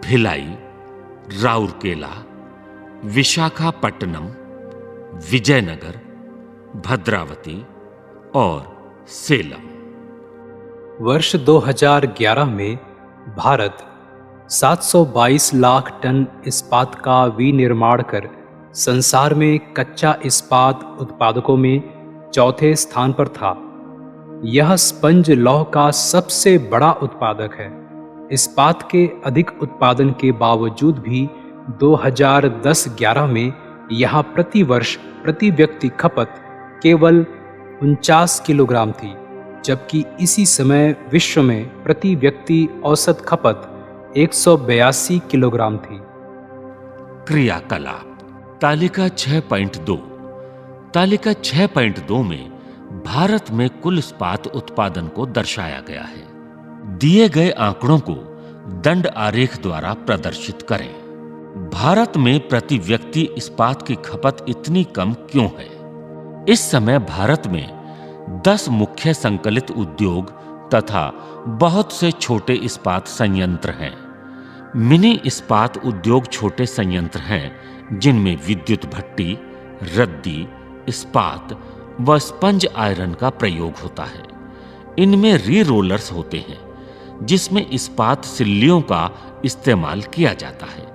भिलाई, राउरकेला, विशाखापट्टनम, विजयनगर, भद्रावती और सेलम। वर्ष 2011 में भारत 722 लाख टन इस्पात का विनिर्माण कर संसार में कच्चा इस्पात उत्पादकों में चौथे स्थान पर था। यह स्पंज लौह का सबसे बड़ा उत्पादक है। इस्पात के अधिक उत्पादन के बावजूद भी 2010-11 में यहाँ प्रति वर्ष प्रति व्यक्ति खपत केवल 49 किलोग्राम थी, जबकि इसी समय विश्व में प्रति व्यक्ति औसत खपत 182 किलोग्राम थी। क्रियाकलाप। तालिका 6.2। तालिका 6.2 में भारत में कुल इस्पात उत्पादन को दर्शाया गया है। दिए गए आंकड़ों को दंड आरेख द्वारा प्रदर्शित करें। भारत में प्रति व्यक्ति इस्पात की खपत इतनी कम क्यों है? इस समय भारत में 10 मुख्य संकलित उद्योग तथा बहुत से छोटे इस्पात संयंत्र हैं। मिनी इस्पात उद्योग छोटे संयंत्र हैं जिनमें विद्युत भट्टी, रद्दी, इस्पात व स्पंज आयरन का प्रयोग होता है। इनमें री रोलर्स होते हैं जिसमें इस्पात सिल्लियों का इस्तेमाल किया जाता है।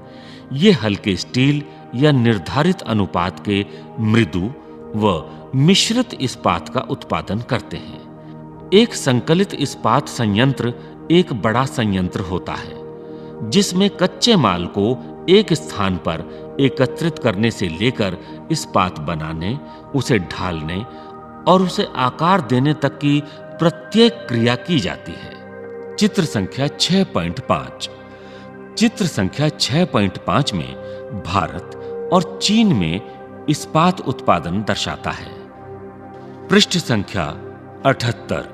ये हल्के स्टील या निर्धारित अनुपात के मृदु व मिश्रित इस्पात का उत्पादन करते हैं। एक संकलित इस्पात संयंत्र एक बड़ा संयंत्र होता है जिसमें कच्चे माल को एक स्थान पर एकत्रित करने से लेकर इस्पात बनाने, उसे ढालने और उसे आकार देने तक की प्रत्येक क्रिया की जाती है। चित्र संख्या 6.5। चित्र संख्या 6.5 में भारत और चीन में इस्पात उत्पादन दर्शाता है। पृष्ठ संख्या 78।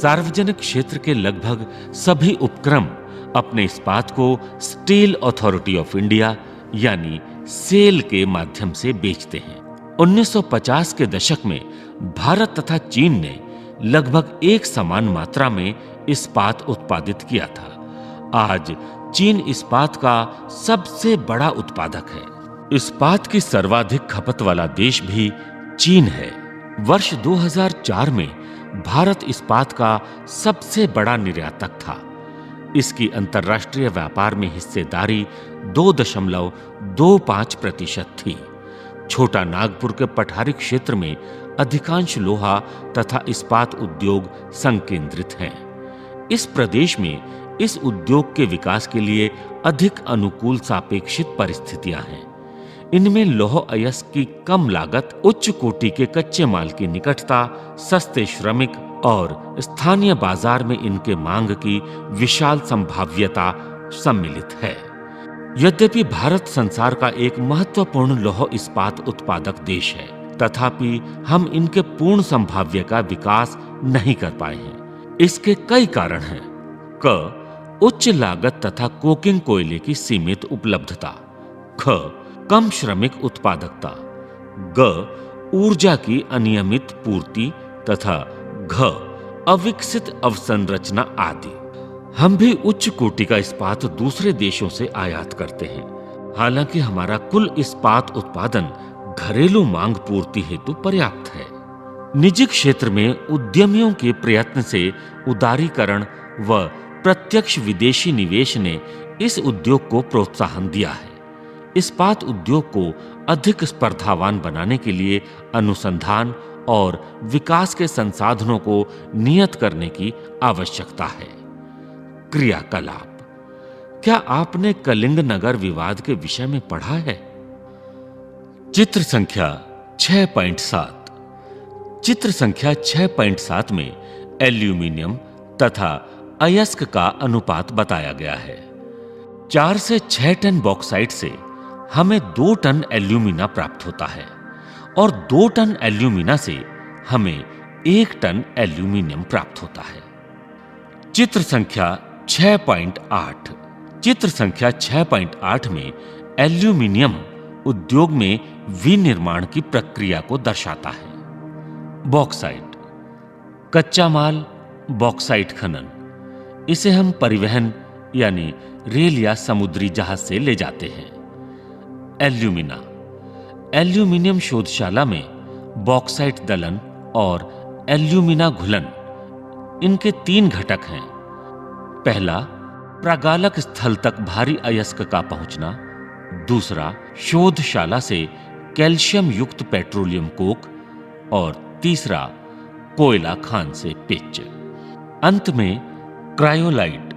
सार्वजनिक क्षेत्र के लगभग सभी उपक्रम अपने इस्पात को स्टील अथॉरिटी ऑफ इंडिया यानी सेल के माध्यम से बेचते हैं। 1950 के दशक में भारत तथा चीन ने लगभग एक समान मात्रा में इस्पात उत्पादित किया था। आज चीन इस्पात का सबसे बड़ा उत्पादक है। इस्पात की सर्वाधिक खपत वाला देश भी चीन है। वर्ष 2004 में भारत इस्पात का सबसे बड़ा निर्यातक था। इसकी अंतर्राष्ट्रीय व्यापार में हिस्सेदारी 2.25% थी। छोटा नागपुर के पठारी क्षेत्र में अधिकांश लोहा तथा इस्पात उद्योग संकेंद्रित हैं। इस प्रदेश में इस उद्योग के विकास के लिए अधिक अनुकूल सापेक्षित परिस्थितियां हैं। इनमें लौह अयस्क की कम लागत, उच्च कोटि के कच्चे माल की निकटता, सस्ते श्रमिक और स्थानीय बाजार में इनके मांग की विशाल संभाव्यता सम्मिलित है। यद्यपि भारत संसार का एक महत्वपूर्ण लौह इस्पात उत्पादक देश है, तथापि हम इनके पूर्ण संभाव्य का विकास नहीं कर पाए हैं। इसके कई कारण हैं। क उच्च लागत तथा कोकिंग कोयले की सीमित उपलब्धता। ख कम श्रमिक उत्पादकता। ग ऊर्जा की अनियमित पूर्ति तथा घ अविकसित अवसंरचना आदि। हम भी उच्च कोटि का इस्पात दूसरे देशों से आयात करते हैं। हालांकि हमारा कुल इस्पात उत्पादन घरेलू मांग पूर्ति हेतु पर्याप्त है। निजी क्षेत्र में उद्यमियों के प्रयत्न से उदारीकरण व प्रत्यक्ष विदेशी निवेश ने इस उद्योग को प्रोत्साहन दिया है। इस्पात उद्योग को अधिक स्पर्धावान बनाने के लिए अनुसंधान और विकास के संसाधनों को नियत करने की आवश्यकता है। क्रियाकलाप। क्या आपने कलिंग नगर विवाद के विषय में पढ़ा है? चित्र संख्या 6.7। चित्र संख्या 6.7 में एल्यूमीनियम तथा अयस्क का अनुपात बताया गया है। 4 से 6 टन बॉक्साइट से हमें 2 टन एल्यूमिना प्राप्त होता है और 2 टन एल्यूमिना से हमें 1 टन एल्यूमिनियम प्राप्त होता है। चित्र संख्या 6.8। चित्र संख्या 6.8 में एल्यूमिनियम उद्योग में विनिर्माण की प्रक्रिया को दर्शाता है। बॉक्साइट। कच्चा माल, बॉक्साइट खनन। इसे हम परिवहन यानी रेल या समुद्री जहाज से ले जाते हैं। एल्यूमिना। एल्यूमिनियम शोधशाला में बॉक्साइट दलन और एल्यूमिना घुलन, इनके 3 घटक हैं। पहला, प्रागालक स्थल तक भारी अयस्क का पहुंचना। दूसरा, शोधशाला से कैल्शियम युक्त पेट्रोलियम कोक। और तीसरा, कोयला खान से पिच। अंत में क्रायोलाइट,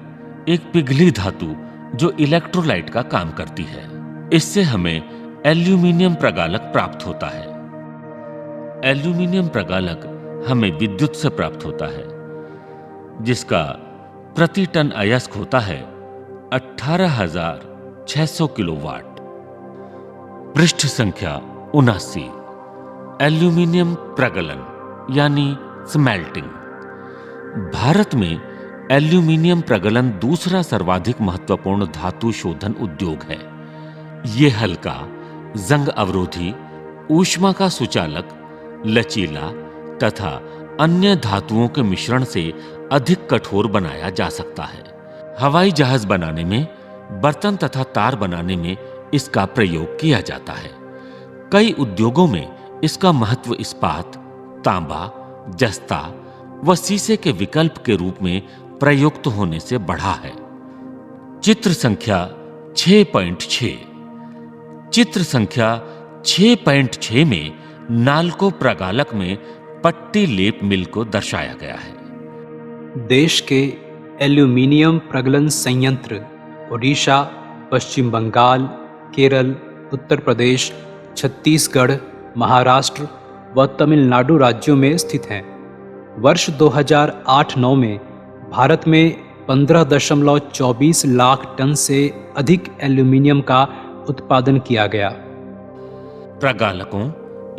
एक पिघली धातु जो इलेक्ट्रोलाइट का काम करती है। इससे हमें एल्यूमिनियम प्रगालक प्राप्त होता है। एल्यूमिनियम प्रगालक हमें विद्युत से प्राप्त होता है, जिसका प्रति टन अयस्क होता है 18,600 किलोवाट। पृष्ठ संख्या 79। एल्यूमिनियम प्रगलन यानी स्मेल्टिंग। भारत में एल्यूमिनियम प्रगलन दूसरा सर्वाधिक महत्वपूर्ण धातु शोधन उद्योग है। यह हल्का, जंग अवरोधी, ऊष्मा का सुचालक, लचीला तथा अन्य धातुओं के मिश्रण से अधिक कठोर बनाया जा सकता है। हवाई जहाज बनाने में, बर्तन तथा तार बनाने में इसका प्रयोग किया जाता है। कई उद्योगों में इसका महत्व इस्पात, तांबा, जस्ता व शीशे के विकल्प के रूप में प्रयुक्त होने से बढ़ा है। चित्र संख्या 6.6। चित्र संख्या 6.6 में नालको प्रगालक में पट्टी लेप मिल को दर्शाया गया है। देश के एल्यूमीनियम प्रगलन संयंत्र ओडिशा, पश्चिम बंगाल, केरल, उत्तर प्रदेश, छत्तीसगढ़, महाराष्ट्र व तमिलनाडु राज्यों में स्थित हैं। वर्ष 2008-9 में भारत में 15.24 लाख टन से अधिक एल्यूमीनियम का उत्पादन किया गया। प्रगालकों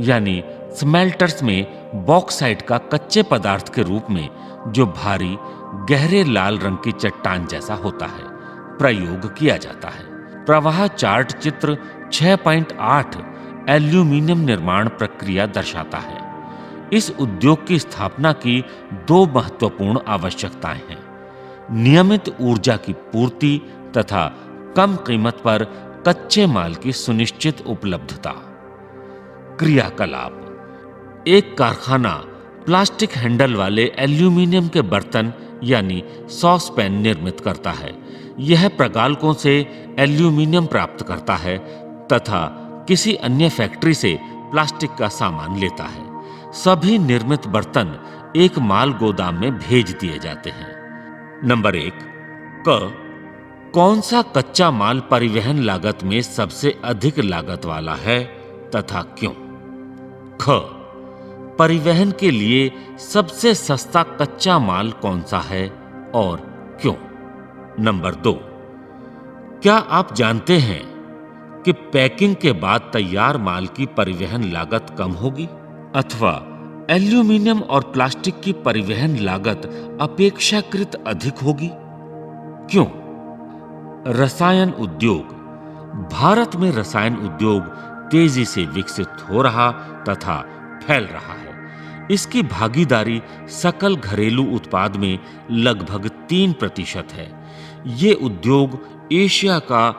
यानी स्मेल्टर्स में बॉक्साइट का कच्चे पदार्थ के रूप में, जो भारी गहरे लाल रंग की चट्टान जैसा होता है, प्रयोग किया जाता है। प्रवाह चार्ट चित्र 6.8 एल्यूमीनियम निर्माण प्रक्रिया दर्शाता है। इस उद्योग की स्थापना की दो महत्वपूर्ण आवश्यकताएं हैं: नियमित ऊर्जा की पूर्ति तथा कम कीमत पर कच्चे माल की सुनिश्चित उपलब्धता। क्रियाकलाप: एक कारखाना प्लास्टिक हैंडल वाले एल्यूमीनियम के बर्तन यानी सॉस पैन निर्मित करता है। यह प्रगालकों से एल्यूमीनियम प्राप्त करता है तथा किसी अन्य फैक्ट्री से प्लास्टिक का सामान लेता है। सभी निर्मित बर्तन एक माल गोदाम में भेज दिए जाते हैं। नंबर 1 क कौन सा कच्चा माल परिवहन लागत में सबसे अधिक लागत वाला है तथा क्यों? ख परिवहन के लिए सबसे सस्ता कच्चा माल कौन सा है और क्यों? नंबर 2 क्या आप जानते हैं कि पैकिंग के बाद तैयार माल की परिवहन लागत कम होगी अथवा एल्यूमीनियम और प्लास्टिक की परिवहन लागत अपेक्षाकृत अधिक होगी? क्यों? रसायन उद्योग: भारत में रसायन उद्योग तेजी से विकसित हो रहा तथा फैल रहा है। इसकी भागीदारी सकल घरेलू उत्पाद में लगभग 3% है। ये उद्योग एशिया का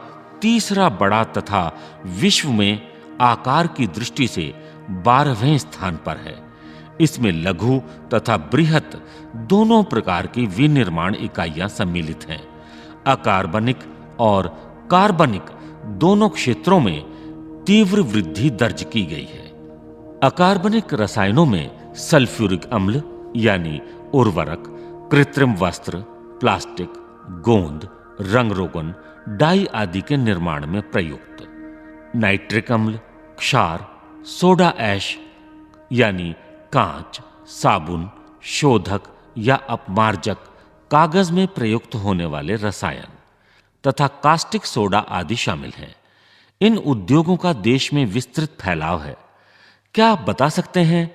तीसरा बड़ा तथा विश्व में आकार की दृष्टि से 12वें स्थान पर है। इसमें लघु तथा बृहत दोनों प्रकार की विनिर्माण इकाइयां सम्मिलित हैं। अकार्बनिक और कार्बनिक दोनों क्षेत्रों में तीव्र वृद्धि दर्ज की गई है। अकार्बनिक रसायनों में सल्फ्यूरिक अम्ल यानी उर्वरक, कृत्रिम वस्त्र, प्लास्टिक, गोंद, रंग रोगन, डाई आदि के निर्माण में प्रयुक्त नाइट्रिक अम्ल, क्षार, सोडा ऐश यानी कांच, साबुन, शोधक या अपमार्जक, कागज में प्रयुक्त होने वाले रसायन तथा कास्टिक सोडा आदि शामिल हैं। इन उद्योगों का देश में विस्तृत फैलाव है। क्या आप बता सकते हैं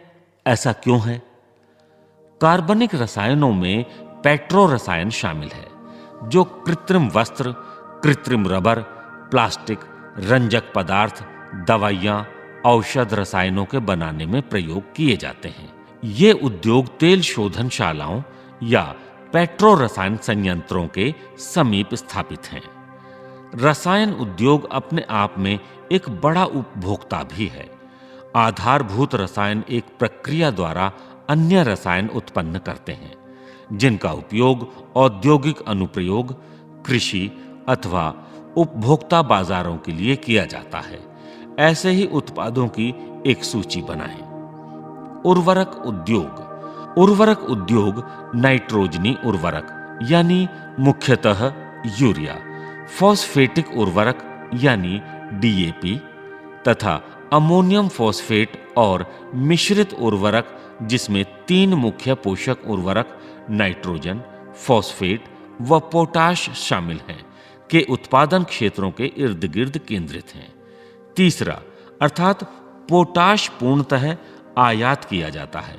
ऐसा क्यों है? कार्बनिक रसायनों में पेट्रो रसायन शामिल है, जो कृत्रिम वस्त्र, कृत्रिम रबर, प्लास्टिक, रंजक पदार्थ, दवाइयां, औषध रसायनों के बनाने में प्रयोग किए जाते हैं। ये उद्योग तेल शोधनशालाओं या पेट्रो रसायन संयंत्रों के समीप स्थापित हैं। रसायन उद्योग अपने आप में एक बड़ा उपभोक्ता भी है। आधारभूत रसायन एक प्रक्रिया द्वारा अन्य रसायन उत्पन्न करते हैं, जिनका उपयोग औद्योगिक अनुप्रयोग, कृषि अथवा उपभोक्ता बाजारों के लिए किया जाता है। ऐसे ही उत्पादों की एक सूची बनाएं। उर्वरक उद्योग: उर्वरक उद्योग नाइट्रोजनी उर्वरक यानी मुख्यतः यूरिया, फॉस्फेटिक उर्वरक यानी डीएपी तथा अमोनियम फॉस्फेट और मिश्रित उर्वरक, जिसमें 3 मुख्य पोषक उर्वरक नाइट्रोजन, फॉस्फेट व पोटाश शामिल हैं, के उत्पादन क्षेत्रों के इर्द गिर्द केंद्रित हैं। तीसरा अर्थात पोटाश पूर्णतः आयात किया जाता है,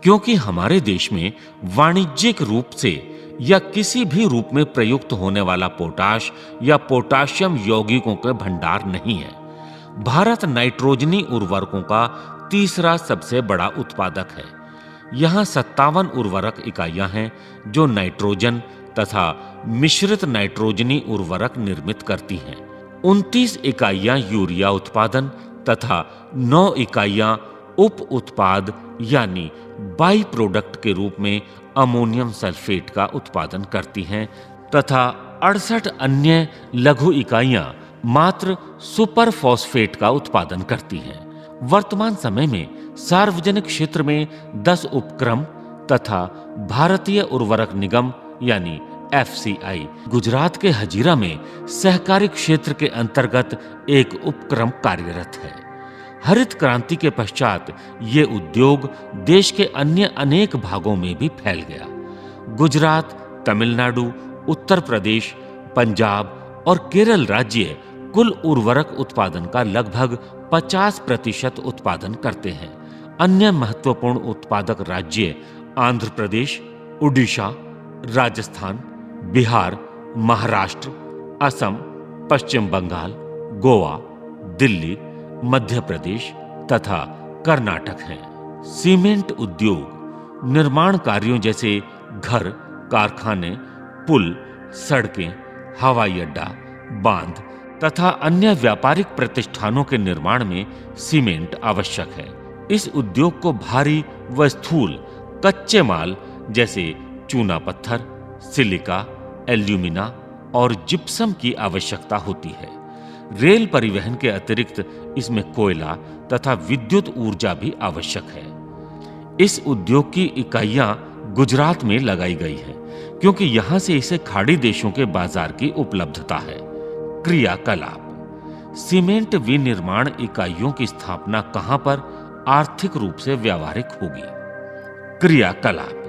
क्योंकि हमारे देश में वाणिज्यिक रूप से या किसी भी रूप में प्रयुक्त होने वाला पोटाश या पोटाशियम यौगिकों के भंडार नहीं है। भारत नाइट्रोजनी उर्वरकों का तीसरा सबसे बड़ा उत्पादक है। यहाँ 57 उर्वरक इकाइयां हैं जो नाइट्रोजन तथा मिश्रित नाइट्रोजनी उर्वरक निर्मित करती हैं। 29 इकाइयां यूरिया उत्पादन तथा 9 इकाइयां उप उत्पाद यानी बाई प्रोडक्ट के रूप में अमोनियम सल्फेट का उत्पादन करती हैं तथा 68 अन्य लघु इकाइयां मात्र सुपर फॉस्फेट का उत्पादन करती हैं। वर्तमान समय में सार्वजनिक क्षेत्र में 10 उपक्रम तथा भारतीय उर्वरक निगम यानी FCI गुजरात के हजीरा में सहकारी क्षेत्र के अंतर्गत एक उपक्रम कार्यरत है। हरित क्रांति के पश्चात ये उद्योग देश के अन्य अनेक भागों में भी फैल गया। गुजरात, तमिलनाडु, उत्तर प्रदेश, पंजाब और केरल राज्य कुल उर्वरक उत्पादन का लगभग 50% उत्पादन करते हैं। अन्य महत्वपूर्ण उत्पादक राज्य आंध्र प्रदेश, उड़ीसा, राजस्थान, बिहार, महाराष्ट्र, असम, पश्चिम बंगाल, गोवा, दिल्ली, मध्य प्रदेश तथा कर्नाटक हैं। सीमेंट उद्योग निर्माण कार्यों जैसे घर, कारखाने, पुल, सड़कें, हवाई अड्डा, बांध तथा अन्य व्यापारिक प्रतिष्ठानों के निर्माण में सीमेंट आवश्यक है। इस उद्योग को भारी व स्थूल कच्चे माल जैसे चूना पत्थर, सिलिका, एल्यूमिना और जिप्सम की आवश्यकता होती है। रेल परिवहन के अतिरिक्त इसमें कोयला तथा विद्युत ऊर्जा भी आवश्यक है। इस उद्योग की इकाइयां गुजरात में लगाई गई है क्योंकि यहां से इसे खाड़ी देशों के बाजार की उपलब्धता है। क्रियाकलाप सीमेंट विनिर्माण इकाइयों की स्थापना कहां पर आर्थिक रूप से व्यावहारिक होगी? क्रियाकलाप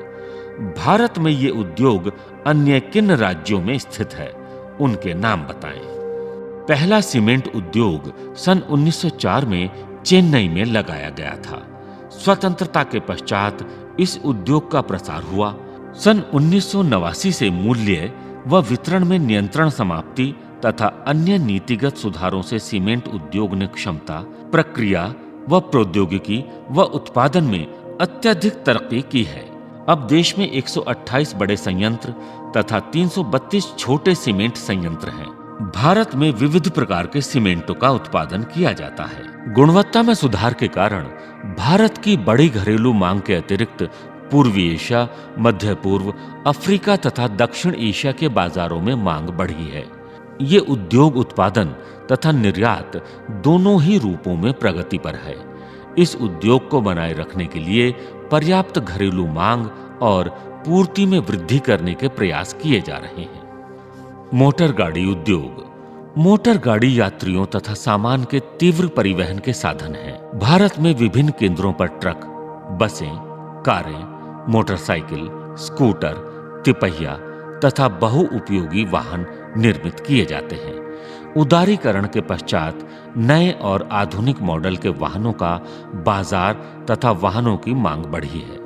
भारत में ये उद्योग अन्य किन राज्यों में स्थित है, उनके नाम बताएं। पहला सीमेंट उद्योग सन 1904 में चेन्नई में लगाया गया था। स्वतंत्रता के पश्चात इस उद्योग का प्रसार हुआ। सन 1989 से मूल्य व वितरण में नियंत्रण समाप्ति तथा अन्य नीतिगत सुधारों से सीमेंट उद्योग ने क्षमता, प्रक्रिया व प्रौद्योगिकी व उत्पादन में अत्यधिक तरक्की की है। अब देश में 128 बड़े संयंत्र तथा 332 छोटे सीमेंट संयंत्र हैं। भारत में विविध प्रकार के सीमेंटों का उत्पादन किया जाता है। गुणवत्ता में सुधार के कारण भारत की बड़ी घरेलू मांग के अतिरिक्त पूर्वी एशिया, मध्य पूर्व, अफ्रीका तथा दक्षिण एशिया के बाजारों में मांग बढ़ी है। ये उद्योग उत्पादन तथा निर्यात दोनों ही रूपों में प्रगति पर है। इस उद्योग को बनाए रखने के लिए पर्याप्त घरेलू मांग और पूर्ति में वृद्धि करने के प्रयास किए जा रहे हैं। मोटर गाड़ी उद्योग मोटर गाड़ी यात्रियों तथा सामान के तीव्र परिवहन के साधन है। भारत में विभिन्न केंद्रों पर ट्रक, बसें, कारें, मोटरसाइकिल, स्कूटर, तिपहिया तथा बहुउपयोगी वाहन निर्मित किए जाते हैं। उदारीकरण के पश्चात नए और आधुनिक मॉडल के वाहनों का बाजार तथा वाहनों की मांग बढ़ी है,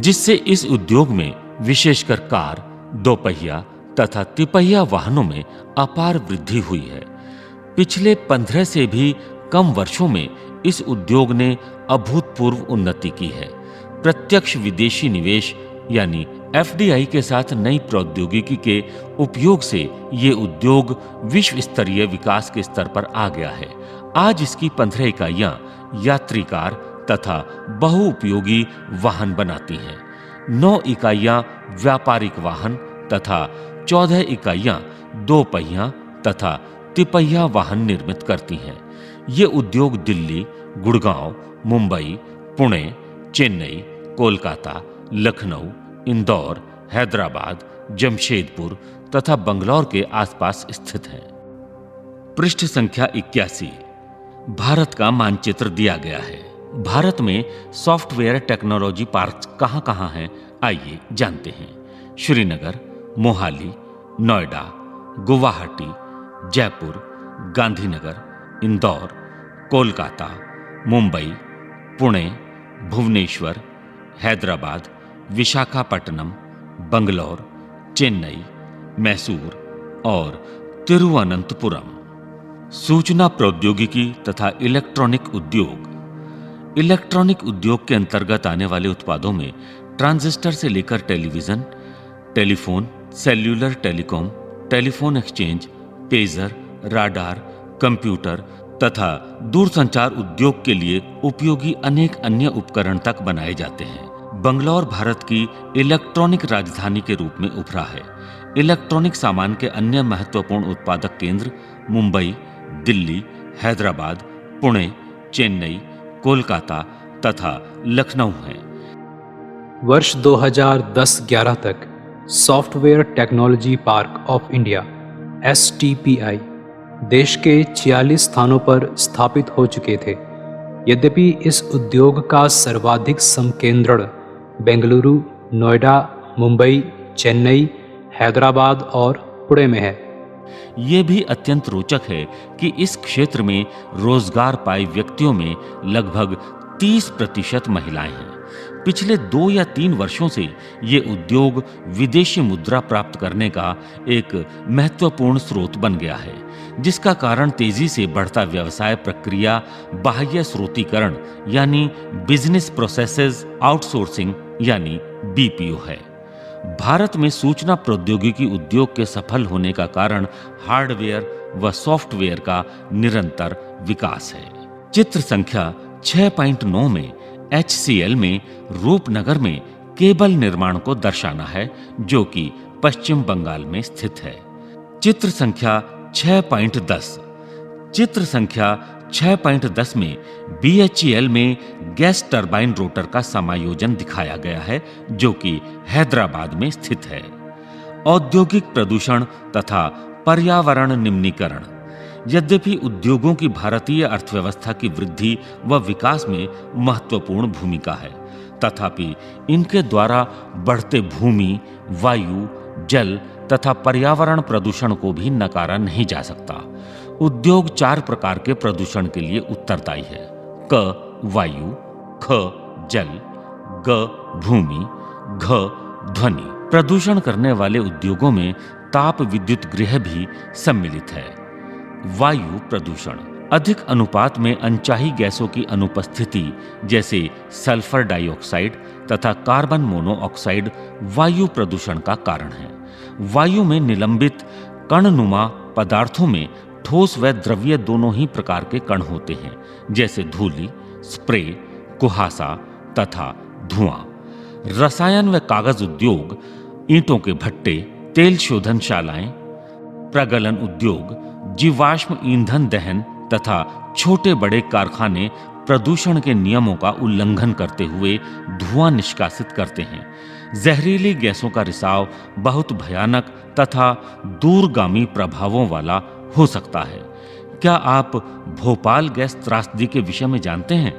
जिससे इस उद्योग में विशेषकर कार, दोपहिया तथा तिपहिया वाहनों में अपार वृद्धि हुई है। पिछले 15 से भी कम वर्षों में इस उद्योग ने अभूतपूर्व उन्नति की है। प्रत्यक्ष विदेशी निवेश यानी FDI के साथ नई प्रौद्योगिकी के उपयोग से ये उद्योग विश्व स्तरीय विकास के स्तर पर आ गया है। आज इसकी 15 इकाइयां यात्री कार तथा बहुउपयोगी वाहन बनाती हैं। 9 इकाइयां व्यापारिक वाहन तथा 14 इकाइयां दो पहिया तथा तिपहिया वाहन निर्मित करती हैं। ये उद्योग दिल्ली, गुड़गांव, मुंबई, पुणे, चेन्नई, कोलकाता, लखनऊ, इंदौर, हैदराबाद, जमशेदपुर तथा बंगलौर के आसपास स्थित हैं। पृष्ठ संख्या 81 भारत का मानचित्र दिया गया है। भारत में सॉफ्टवेयर टेक्नोलॉजी पार्क्स कहां-कहां हैं, आइए जानते हैं। श्रीनगर, मोहाली, नोएडा, गुवाहाटी, जयपुर, गांधीनगर, इंदौर, कोलकाता, मुंबई, पुणे, भुवनेश्वर, हैदराबाद, विशाखापट्टनम, बंगलौर, चेन्नई, मैसूर और तिरुवनंतपुरम। सूचना प्रौद्योगिकी तथा इलेक्ट्रॉनिक उद्योग। इलेक्ट्रॉनिक उद्योग के अंतर्गत आने वाले उत्पादों में ट्रांजिस्टर से लेकर television, telephone, cellular telecom, telephone exchange, pager, radar, computer तथा दूरसंचार उद्योग के लिए उपयोगी अनेक अन्य उपकरण तक बनाए जाते हैं। बंगलौर भारत की इलेक्ट्रॉनिक राजधानी के रूप में उभरा है। इलेक्ट्रॉनिक सामान के अन्य महत्वपूर्ण उत्पादक केंद्र मुंबई, दिल्ली, हैदराबाद, पुणे, चेन्नई, कोलकाता तथा लखनऊ हैं। वर्ष 2010-11 तक software technology park of India (STPI) देश के 46 स्थानों पर स्थापित हो चुके थे। यद्यपि इस उद्योग का सर्वाधिक संकेंद्रण बेंगलुरु, नोएडा, मुंबई, चेन्नई, हैदराबाद और पुणे में है। ये भी अत्यंत रोचक है कि इस क्षेत्र में रोजगार पाए व्यक्तियों में लगभग 30% महिलाएं हैं। पिछले 2 या 3 वर्षों से ये उद्योग विदेशी मुद्रा प्राप्त करने का एक महत्वपूर्ण स्रोत बन गया है, जिसका कारण तेजी से बढ़ता व्यवसाय प्रक्रिया बाह्य स्रोतीकरण यानी बिजनेस प्रोसेसेस आउटसोर्सिंग यानी BPO है। भारत में सूचना प्रौद्योगिकी उद्योग के सफल होने का कारण हार्डवेयर व सॉफ्टवेयर का निरंतर विकास है। चित्र संख्या 6.9 में HCL में रूपनगर में केबल निर्माण को दर्शाना है, जो कि पश्चिम बंगाल में स्थित है। चित्र संख्या 6.10 चित्र संख्या 6.10 में BHEL में गैस टरबाइन रोटर का समायोजन दिखाया गया है, जो कि हैदराबाद में स्थित है। औद्योगिक प्रदूषण तथा पर्यावरण निम्नीकरण। यद्यपि उद्योगों की भारतीय अर्थव्यवस्था की वृद्धि व विकास में महत्वपूर्ण भूमिका है, तथापि इनके द्वारा बढ़ते भूमि, वायु, जल तथा पर्यावरण प्रदूषण को भी नकारा नहीं जा सकता। उद्योग 4 प्रकार के प्रदूषण के लिए उत्तरदायी है: क वायु, ख जल, ग भूमि, घ ध्वनि। प्रदूषण करने वाले उद्योगों में ताप विद्युत गृह भी सम्मिलित है। वायु प्रदूषण। अधिक अनुपात में अनचाही गैसों की अनुपस्थिति जैसे सल्फर डाइऑक्साइड तथा कार्बन मोनोऑक्साइड वायु प्रदूषण का कारण है। वायु में निलंबित कणनुमा पदार्थों में ठोस व द्रव्य दोनों ही प्रकार के कण होते हैं, जैसे धूलि, स्प्रे, कुहासा तथा धुआं। रसायन व कागज उद्योग, ईंटों के भट्टे, तेल शोधनशालाएं, प्रगलन उद्योग, जीवाश्म ईंधन दहन तथा छोटे बड़े कारखाने प्रदूषण के नियमों का उल्लंघन करते हुए धुआं निष्कासित करते हैं। जहरीली गैसों का रिसाव बहुत भयानक तथा दूरगामी प्रभावों वाला हो सकता है। क्या आप भोपाल गैस त्रासदी के विषय में जानते हैं?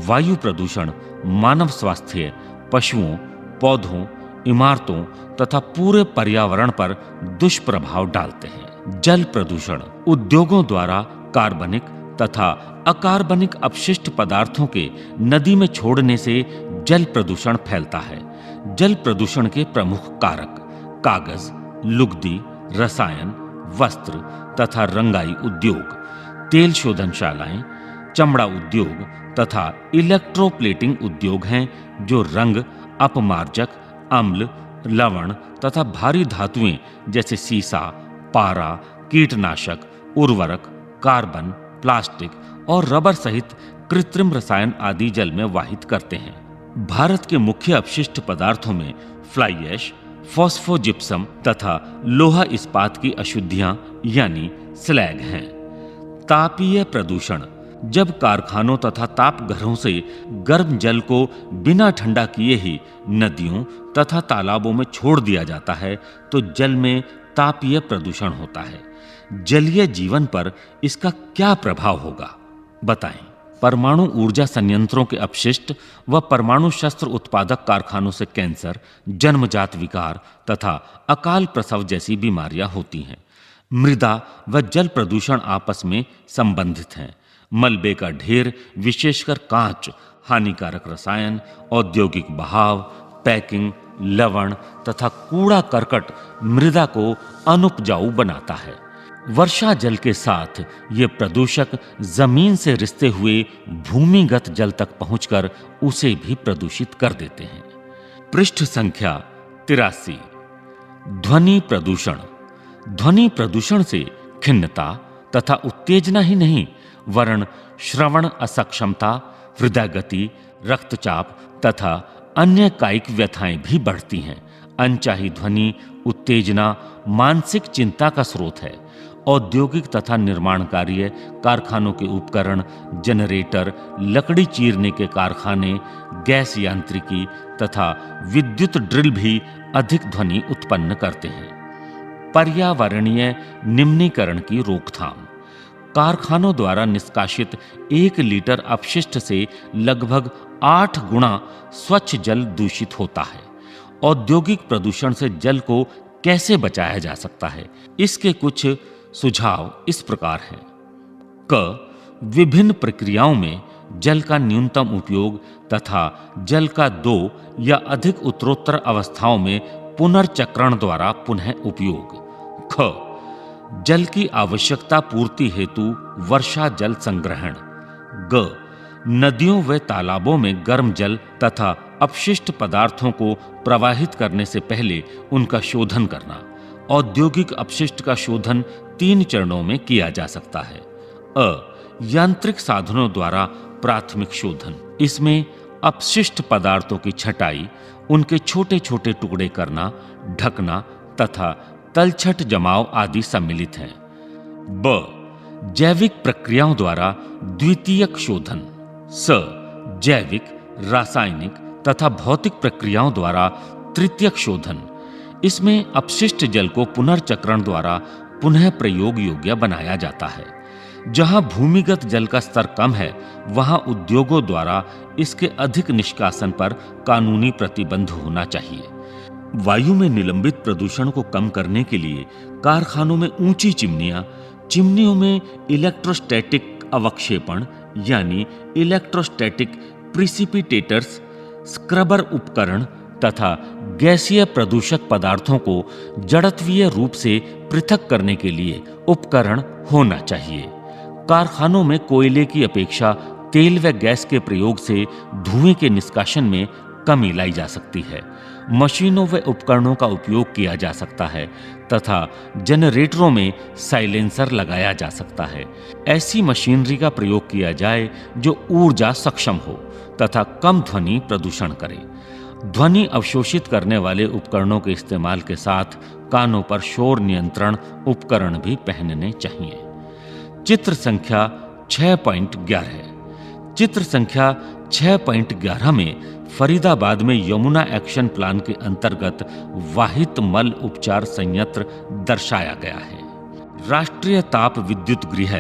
वायु प्रदूषण मानव स्वास्थ्य, पशुओं, पौधों, इमारतों तथा पूरे पर्यावरण पर दुष्प्रभाव डालते हैं। जल प्रदूषण। उद्योगों द्वारा कार्बनिक तथा अकार्बनिक अपशिष्ट पदार्थों के नदी में छोड़ने से जल प्रदूषण फैलता है। जल प्रदूषण के प्रमुख कारक कागज, लुगदी, रसायन, वस्त्र तथा रंगाई उद्योग, तेल शोधनशालाएं, चमड़ा उद्योग तथा इलेक्ट्रोप्लेटिंग उद्योग हैं, जो रंग, अपमार्जक, अम्ल, लवण तथा भारी धातुएं जैसे सीसा, पारा, कीटनाशक, उर्वरक, कार्बन, प्लास्टिक और रबर सहित कृत्रिम रसायन आदि जल में वाहित करते हैं। भारत के मुख्य अपशिष्ट पदार्थों में फ्लाई ऐश, फॉस्फोजिप्सम तथा लोहा इस्पात की अशुद्धियां यानी स्लैग हैं। तापीय प्रदूषण। जब कारखानों तथा तापघरों से गर्म जल को बिना ठंडा किए ही नदियों तथा तालाबों में छोड़ दिया जाता है, तो जल में तापीय प्रदूषण होता है। जलीय जीवन पर इसका क्या प्रभाव होगा, बताएं। परमाणु ऊर्जा संयंत्रों के अपशिष्ट व परमाणु शस्त्र उत्पादक कारखानों से कैंसर, जन्मजात विकार तथा अकाल प्रसव जैसी बीमारियां होती हैं। मृदा व जल प्रदूषण आपस में संबंधित हैं। मलबे का ढेर, विशेषकर कांच, हानिकारक रसायन, औद्योगिक बहाव, पैकिंग, लवण तथा कूड़ा करकट मृदा को अनुपजाऊ बनाता है। वर्षा जल के साथ ये प्रदूषक जमीन से रिसते हुए भूमिगत जल तक पहुंचकर उसे भी प्रदूषित कर देते हैं। पृष्ठ संख्या 83। ध्वनि प्रदूषण। ध्वनि प्रदूषण से खिन्नता तथा उत्तेजना ही नहीं, वरन श्रवण असक्षमता, हृदय गति, रक्तचाप तथा अन्य कायिक व्यथाएं भी बढ़ती हैं। अनचाही ध्वनि उत्तेजना मानसिक चिंता का स्रोत है। औद्योगिक तथा निर्माण कार्य, कारखानों के उपकरण, जनरेटर, लकड़ी चीरने के कारखाने, गैस यांत्रिकी तथा विद्युत ड्रिल भी अधिक ध्वनि उत्पन्न करते हैं। पर्यावरणीय निम्नीकरण की रोकथाम। कारखानों द्वारा निष्कासित 1 लीटर अपशिष्ट से लगभग 8 गुना स्वच्छ जल दूषित होता है। औद्योगिक प्रदूषण से जल को कैसे बचाया जा सकता है? इसके कुछ सुझाव इस प्रकार हैं। क विभिन्न प्रक्रियाओं में जल का न्यूनतम उपयोग तथा जल का 2 या अधिक उत्तरोत्तर अवस्थाओं में पुनर्चक्रण द्वारा पुनः उपयोग। ख जल की आवश्यकता पूर्ति हेतु वर्षा जल संग्रहण। ग नदियों व तालाबों में गर्म जल तथा अपशिष्ट पदार्थों को प्रवाहित करने से पहले उनका शोधन करना। औद्योगिक अपशिष्ट का शोधन 3 चरणों में किया जा सकता है। अ यांत्रिक साधनों द्वारा प्राथमिक शोधन। इसमें अपशिष्ट पदार्थों की छटाई, उनके छोटे छोटे टुकड़े करना, ढकना तथा तलछट जमाव आदि सम्मिलित हैं। ब जैविक प्रक्रियाओं द्वारा द्वितीयक शोधन। स जैविक, रासायनिक तथा भौतिक प्रक्रियाओं द्वारा तृतीयक शोधन। इसमें अपशिष्ट जल को पुनर्चक्रण द्वारा पुनः प्रयोग योग्य बनाया जाता है। जहां भूमिगत जल का स्तर कम है, वहां उद्योगों द्वारा इसके अधिक निष्कासन पर कानूनी प्रतिबंध होना चाहिए। वायु में निलंबित प्रदूषण को कम करने के लिए कारखानों में ऊंची चिमनियां, चिमनियों में इलेक्ट्रोस्टैटिक अवक्षेपण यानी इलेक्ट्रोस्टैटिक प्रिसिपिटेटर्स, स्क्रबर उपकरण तथा गैसीय प्रदूषक पदार्थों को जड़त्वीय रूप से पृथक करने के लिए उपकरण होना चाहिए। कारखानों में कोयले की अपेक्षा तेल व गैस के प्रयोग से धुएं के निष्कासन में कमी लाई जा सकती है। मशीनों व उपकरणों का उपयोग किया जा सकता है तथा जनरेटरों में साइलेंसर लगाया जा सकता है। ऐसी मशीनरी का प्रयोग किया जाए जो ऊर्जा सक्षम हो तथा कम ध्वनि प्रदूषण करे। ध्वनि अवशोषित करने वाले उपकरणों के इस्तेमाल के साथ कानों पर शोर नियंत्रण उपकरण भी पहनने चाहिए। चित्र संख्या 6.11। चित्र संख्या 6.11 में फरीदाबाद में यमुना एक्शन प्लान के अंतर्गत वाहित मल उपचार संयंत्र दर्शाया गया है। राष्ट्रीय ताप विद्युत गृह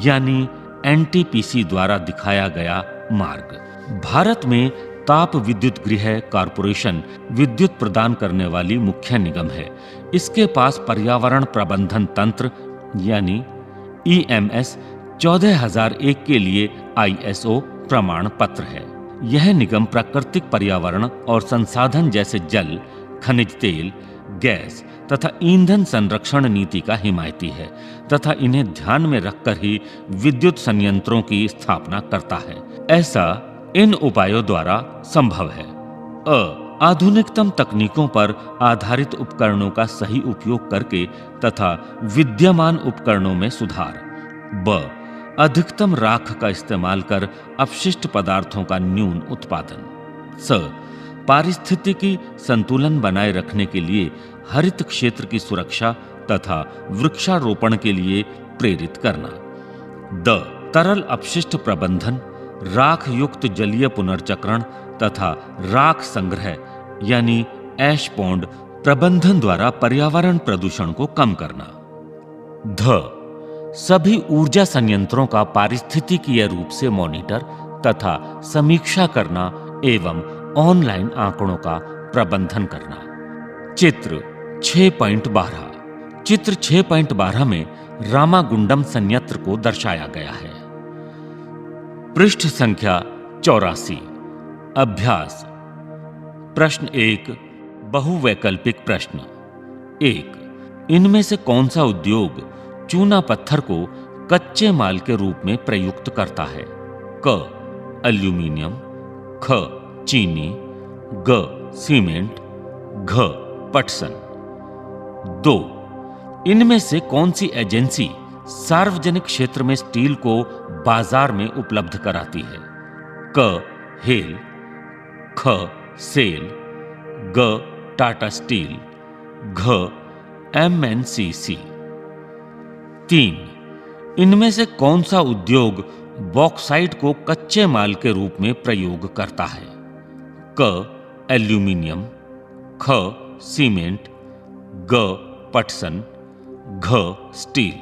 यानी एनटीपीसी द्वारा दिखाया गया मार्ग। भारत में ताप विद्युत गृह कॉरपोरेशन विद्युत प्रदान करने वाली मुख्य निगम है। इसके पास पर्यावरण प्रबंधन तंत्र यानी ईएमएस 14001 के लिए आईएसओ प्रमाण पत्र है। यह निगम प्राकृतिक पर्यावरण और संसाधन जैसे जल, खनिज तेल, गैस तथा ईंधन संरक्षण नीति का हिमायती है तथा इन्हें ध्यान में रखकर ही विद्युत संयंत्रों की स्थापना करता है। ऐसा इन उपायों द्वारा संभव है। आधुनिकतम तकनीकों पर आधारित उपकरणों का सही उपयोग करके तथा विद्यमान उपकरणों में सुधार। ब अधिकतम राख का इस्तेमाल कर अपशिष्ट पदार्थों का न्यून उत्पादन। स पारिस्थितिकी संतुलन बनाए रखने के लिए हरित क्षेत्र की सुरक्षा तथा वृक्षारोपण के लिए प्रेरित करना। द तरल अपशिष्ट प्रबंधन, राख युक्त जलीय पुनर्चक्रण तथा राख संग्रह यानी ऐश पॉन्ड प्रबंधन द्वारा पर्यावरण प्रदूषण को कम करना। ध सभी ऊर्जा संयंत्रों का पारिस्थितिकीय रूप से मॉनिटर तथा समीक्षा करना एवं ऑनलाइन आंकड़ों का प्रबंधन करना। चित्र 6.12। चित्र 6.12 में रामागुंडम संयंत्र को दर्शाया गया है। पृष्ठ संख्या 84। अभ्यास। प्रश्न 1 बहुवैकल्पिक प्रश्न। 1 इनमें से कौन सा उद्योग चूना पत्थर को कच्चे माल के रूप में प्रयुक्त करता है? क एल्यूमिनियम, ख चीनी, ग सीमेंट, घ पटसन। 2 इनमें से कौन सी एजेंसी सार्वजनिक क्षेत्र में स्टील को बाजार में उपलब्ध कराती है? क हेल, ख सेल, ग टाटा स्टील, घ एमएनसीसी। 3. इनमें से कौन सा उद्योग बॉक्साइट को कच्चे माल के रूप में प्रयोग करता है? क एल्यूमीनियम, ख सीमेंट, ग पटसन, घ स्टील।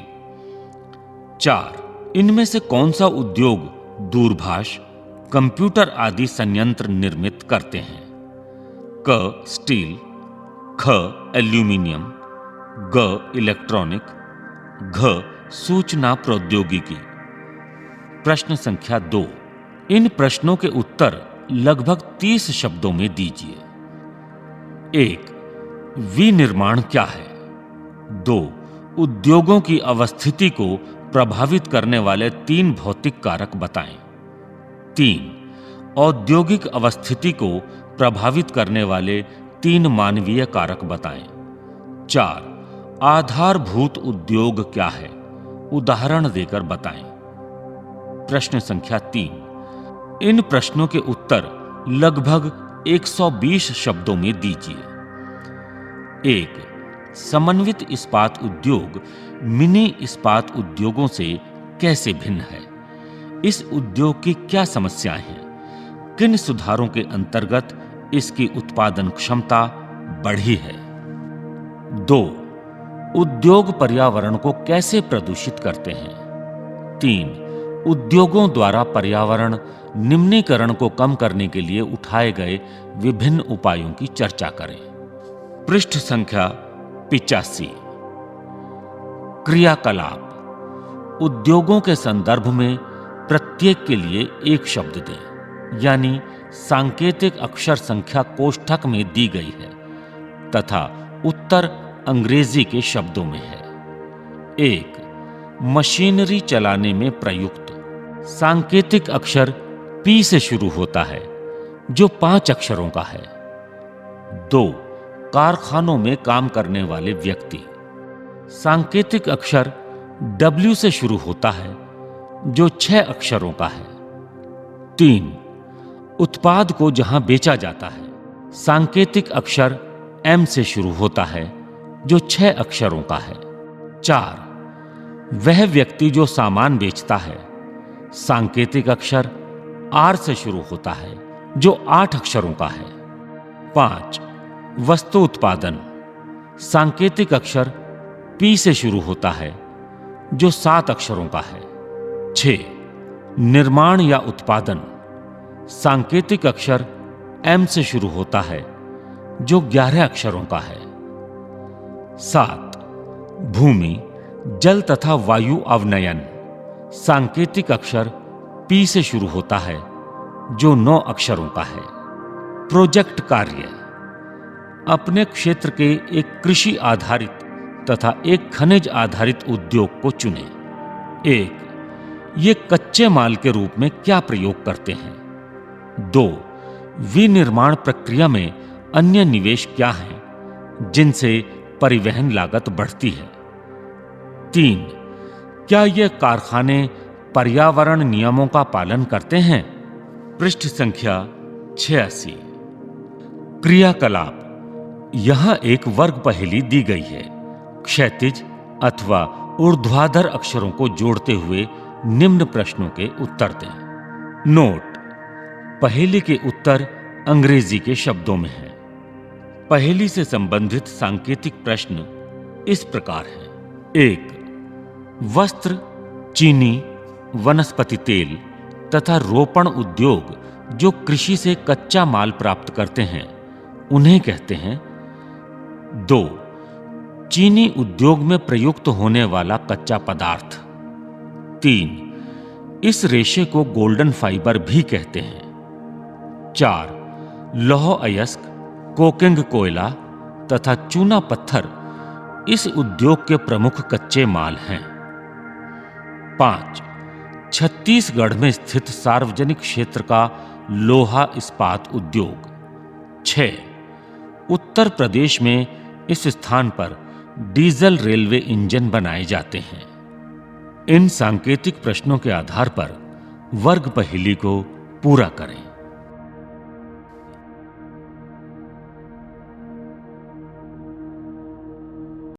4. इनमें से कौन सा उद्योग दूरभाष, कंप्यूटर आदि संयंत्र निर्मित करते हैं? क स्टील, ख एल्यूमीनियम, ग इलेक्ट्रॉनिक, घ सूचना प्रौद्योगिकी। प्रश्न संख्या 2। इन प्रश्नों के उत्तर लगभग 30 शब्दों में दीजिए। 1. विनिर्माण क्या है? 2. उद्योगों की अवस्थिति को प्रभावित करने वाले 3 भौतिक कारक बताएं। 3. औद्योगिक अवस्थिति को प्रभावित करने वाले 3 मानवीय कारक बताएं। 4. आधारभूत उद्योग क्या है? उदाहरण देकर बताएं। प्रश्न संख्या 3। इन प्रश्नों के उत्तर लगभग 120 शब्दों में दीजिए। 1. समन्वित इस्पात उद्योग मिनी इस्पात उद्योगों से कैसे भिन्न है? इस उद्योग की क्या समस्याएं हैं? किन सुधारों के अंतर्गत इसकी उत्पादन क्षमता बढ़ी है? 2. उद्योग पर्यावरण को कैसे प्रदूषित करते हैं? 3. उद्योगों द्वारा पर्यावरण निम्नीकरण को कम करने के लिए उठाए गए विभिन्न उपायों की चर्चा करें। पृष्ठ संख्या 85। क्रियाकलाप। उद्योगों के संदर्भ में प्रत्येक के लिए एक शब्द दें, यानी सांकेतिक अक्षर संख्या कोष्ठक में दी गई है तथा उत्तर अंग्रेजी के शब्दों में है। 1. मशीनरी चलाने में प्रयुक्त। सांकेतिक अक्षर P से शुरू होता है, जो 5 अक्षरों का है। 2. कारखानों में काम करने वाले व्यक्ति। सांकेतिक अक्षर W से शुरू होता है, जो 6 अक्षरों का है। 3. उत्पाद को जहां बेचा जाता है। सांकेतिक अक्षर M से शुरू होता है, जो 6 अक्षरों का है। 4. वह व्यक्ति जो सामान बेचता है। सांकेतिक अक्षर R से शुरू होता है, जो 8 अक्षरों का है। 5. वस्तु उत्पादन। सांकेतिक अक्षर P से शुरू होता है, जो 7 अक्षरों का है। 6. निर्माण या उत्पादन। सांकेतिक अक्षर M से शुरू होता है, जो 11 अक्षरों का है। 7. भूमि, जल तथा वायु अवनयन। सांकेतिक अक्षर P से शुरू होता है, जो 9 अक्षरों का है। प्रोजेक्ट कार्य। अपने क्षेत्र के एक कृषि आधारित तथा एक खनिज आधारित उद्योग को चुनें। 1. ये कच्चे माल के रूप में क्या प्रयोग करते हैं? 2. विनिर्माण प्रक्रिया में अन्य निवेश क्या हैं, जिनसे परिवहन लागत बढ़ती है? 3. क्या ये कारखाने पर्यावरण नियमों का पालन करते हैं? पृष्ठ संख्या 86। क्रियाकलाप। यहां एक वर्ग पहेली दी गई है। क्षैतिज अथवा ऊर्ध्वाधर अक्षरों को जोड़ते हुए निम्न प्रश्नों के उत्तर दें। नोट: पहेली के उत्तर अंग्रेजी के शब्दों में हैं। पहेली से संबंधित सांकेतिक प्रश्न इस प्रकार हैं। 1. वस्त्र, चीनी, वनस्पति तेल तथा रोपण उद्योग जो कृषि से कच्चा माल प्राप्त करते हैं, उन्हें कहते हैं। 2. चीनी उद्योग में प्रयुक्त होने वाला कच्चा पदार्थ। 3. इस रेशे को गोल्डन फाइबर भी कहते हैं। 4. लौह अयस्क, कोकिंग कोयला तथा चूना पत्थर इस उद्योग के प्रमुख कच्चे माल हैं। 5. छत्तीसगढ़ में स्थित सार्वजनिक क्षेत्र का लोहा इस्पात उद्योग। 6. उत्तर प्रदेश में इस स्थान पर डीजल रेलवे इंजन बनाए जाते हैं। इन सांकेतिक प्रश्नों के आधार पर वर्ग पहेली को पूरा करें।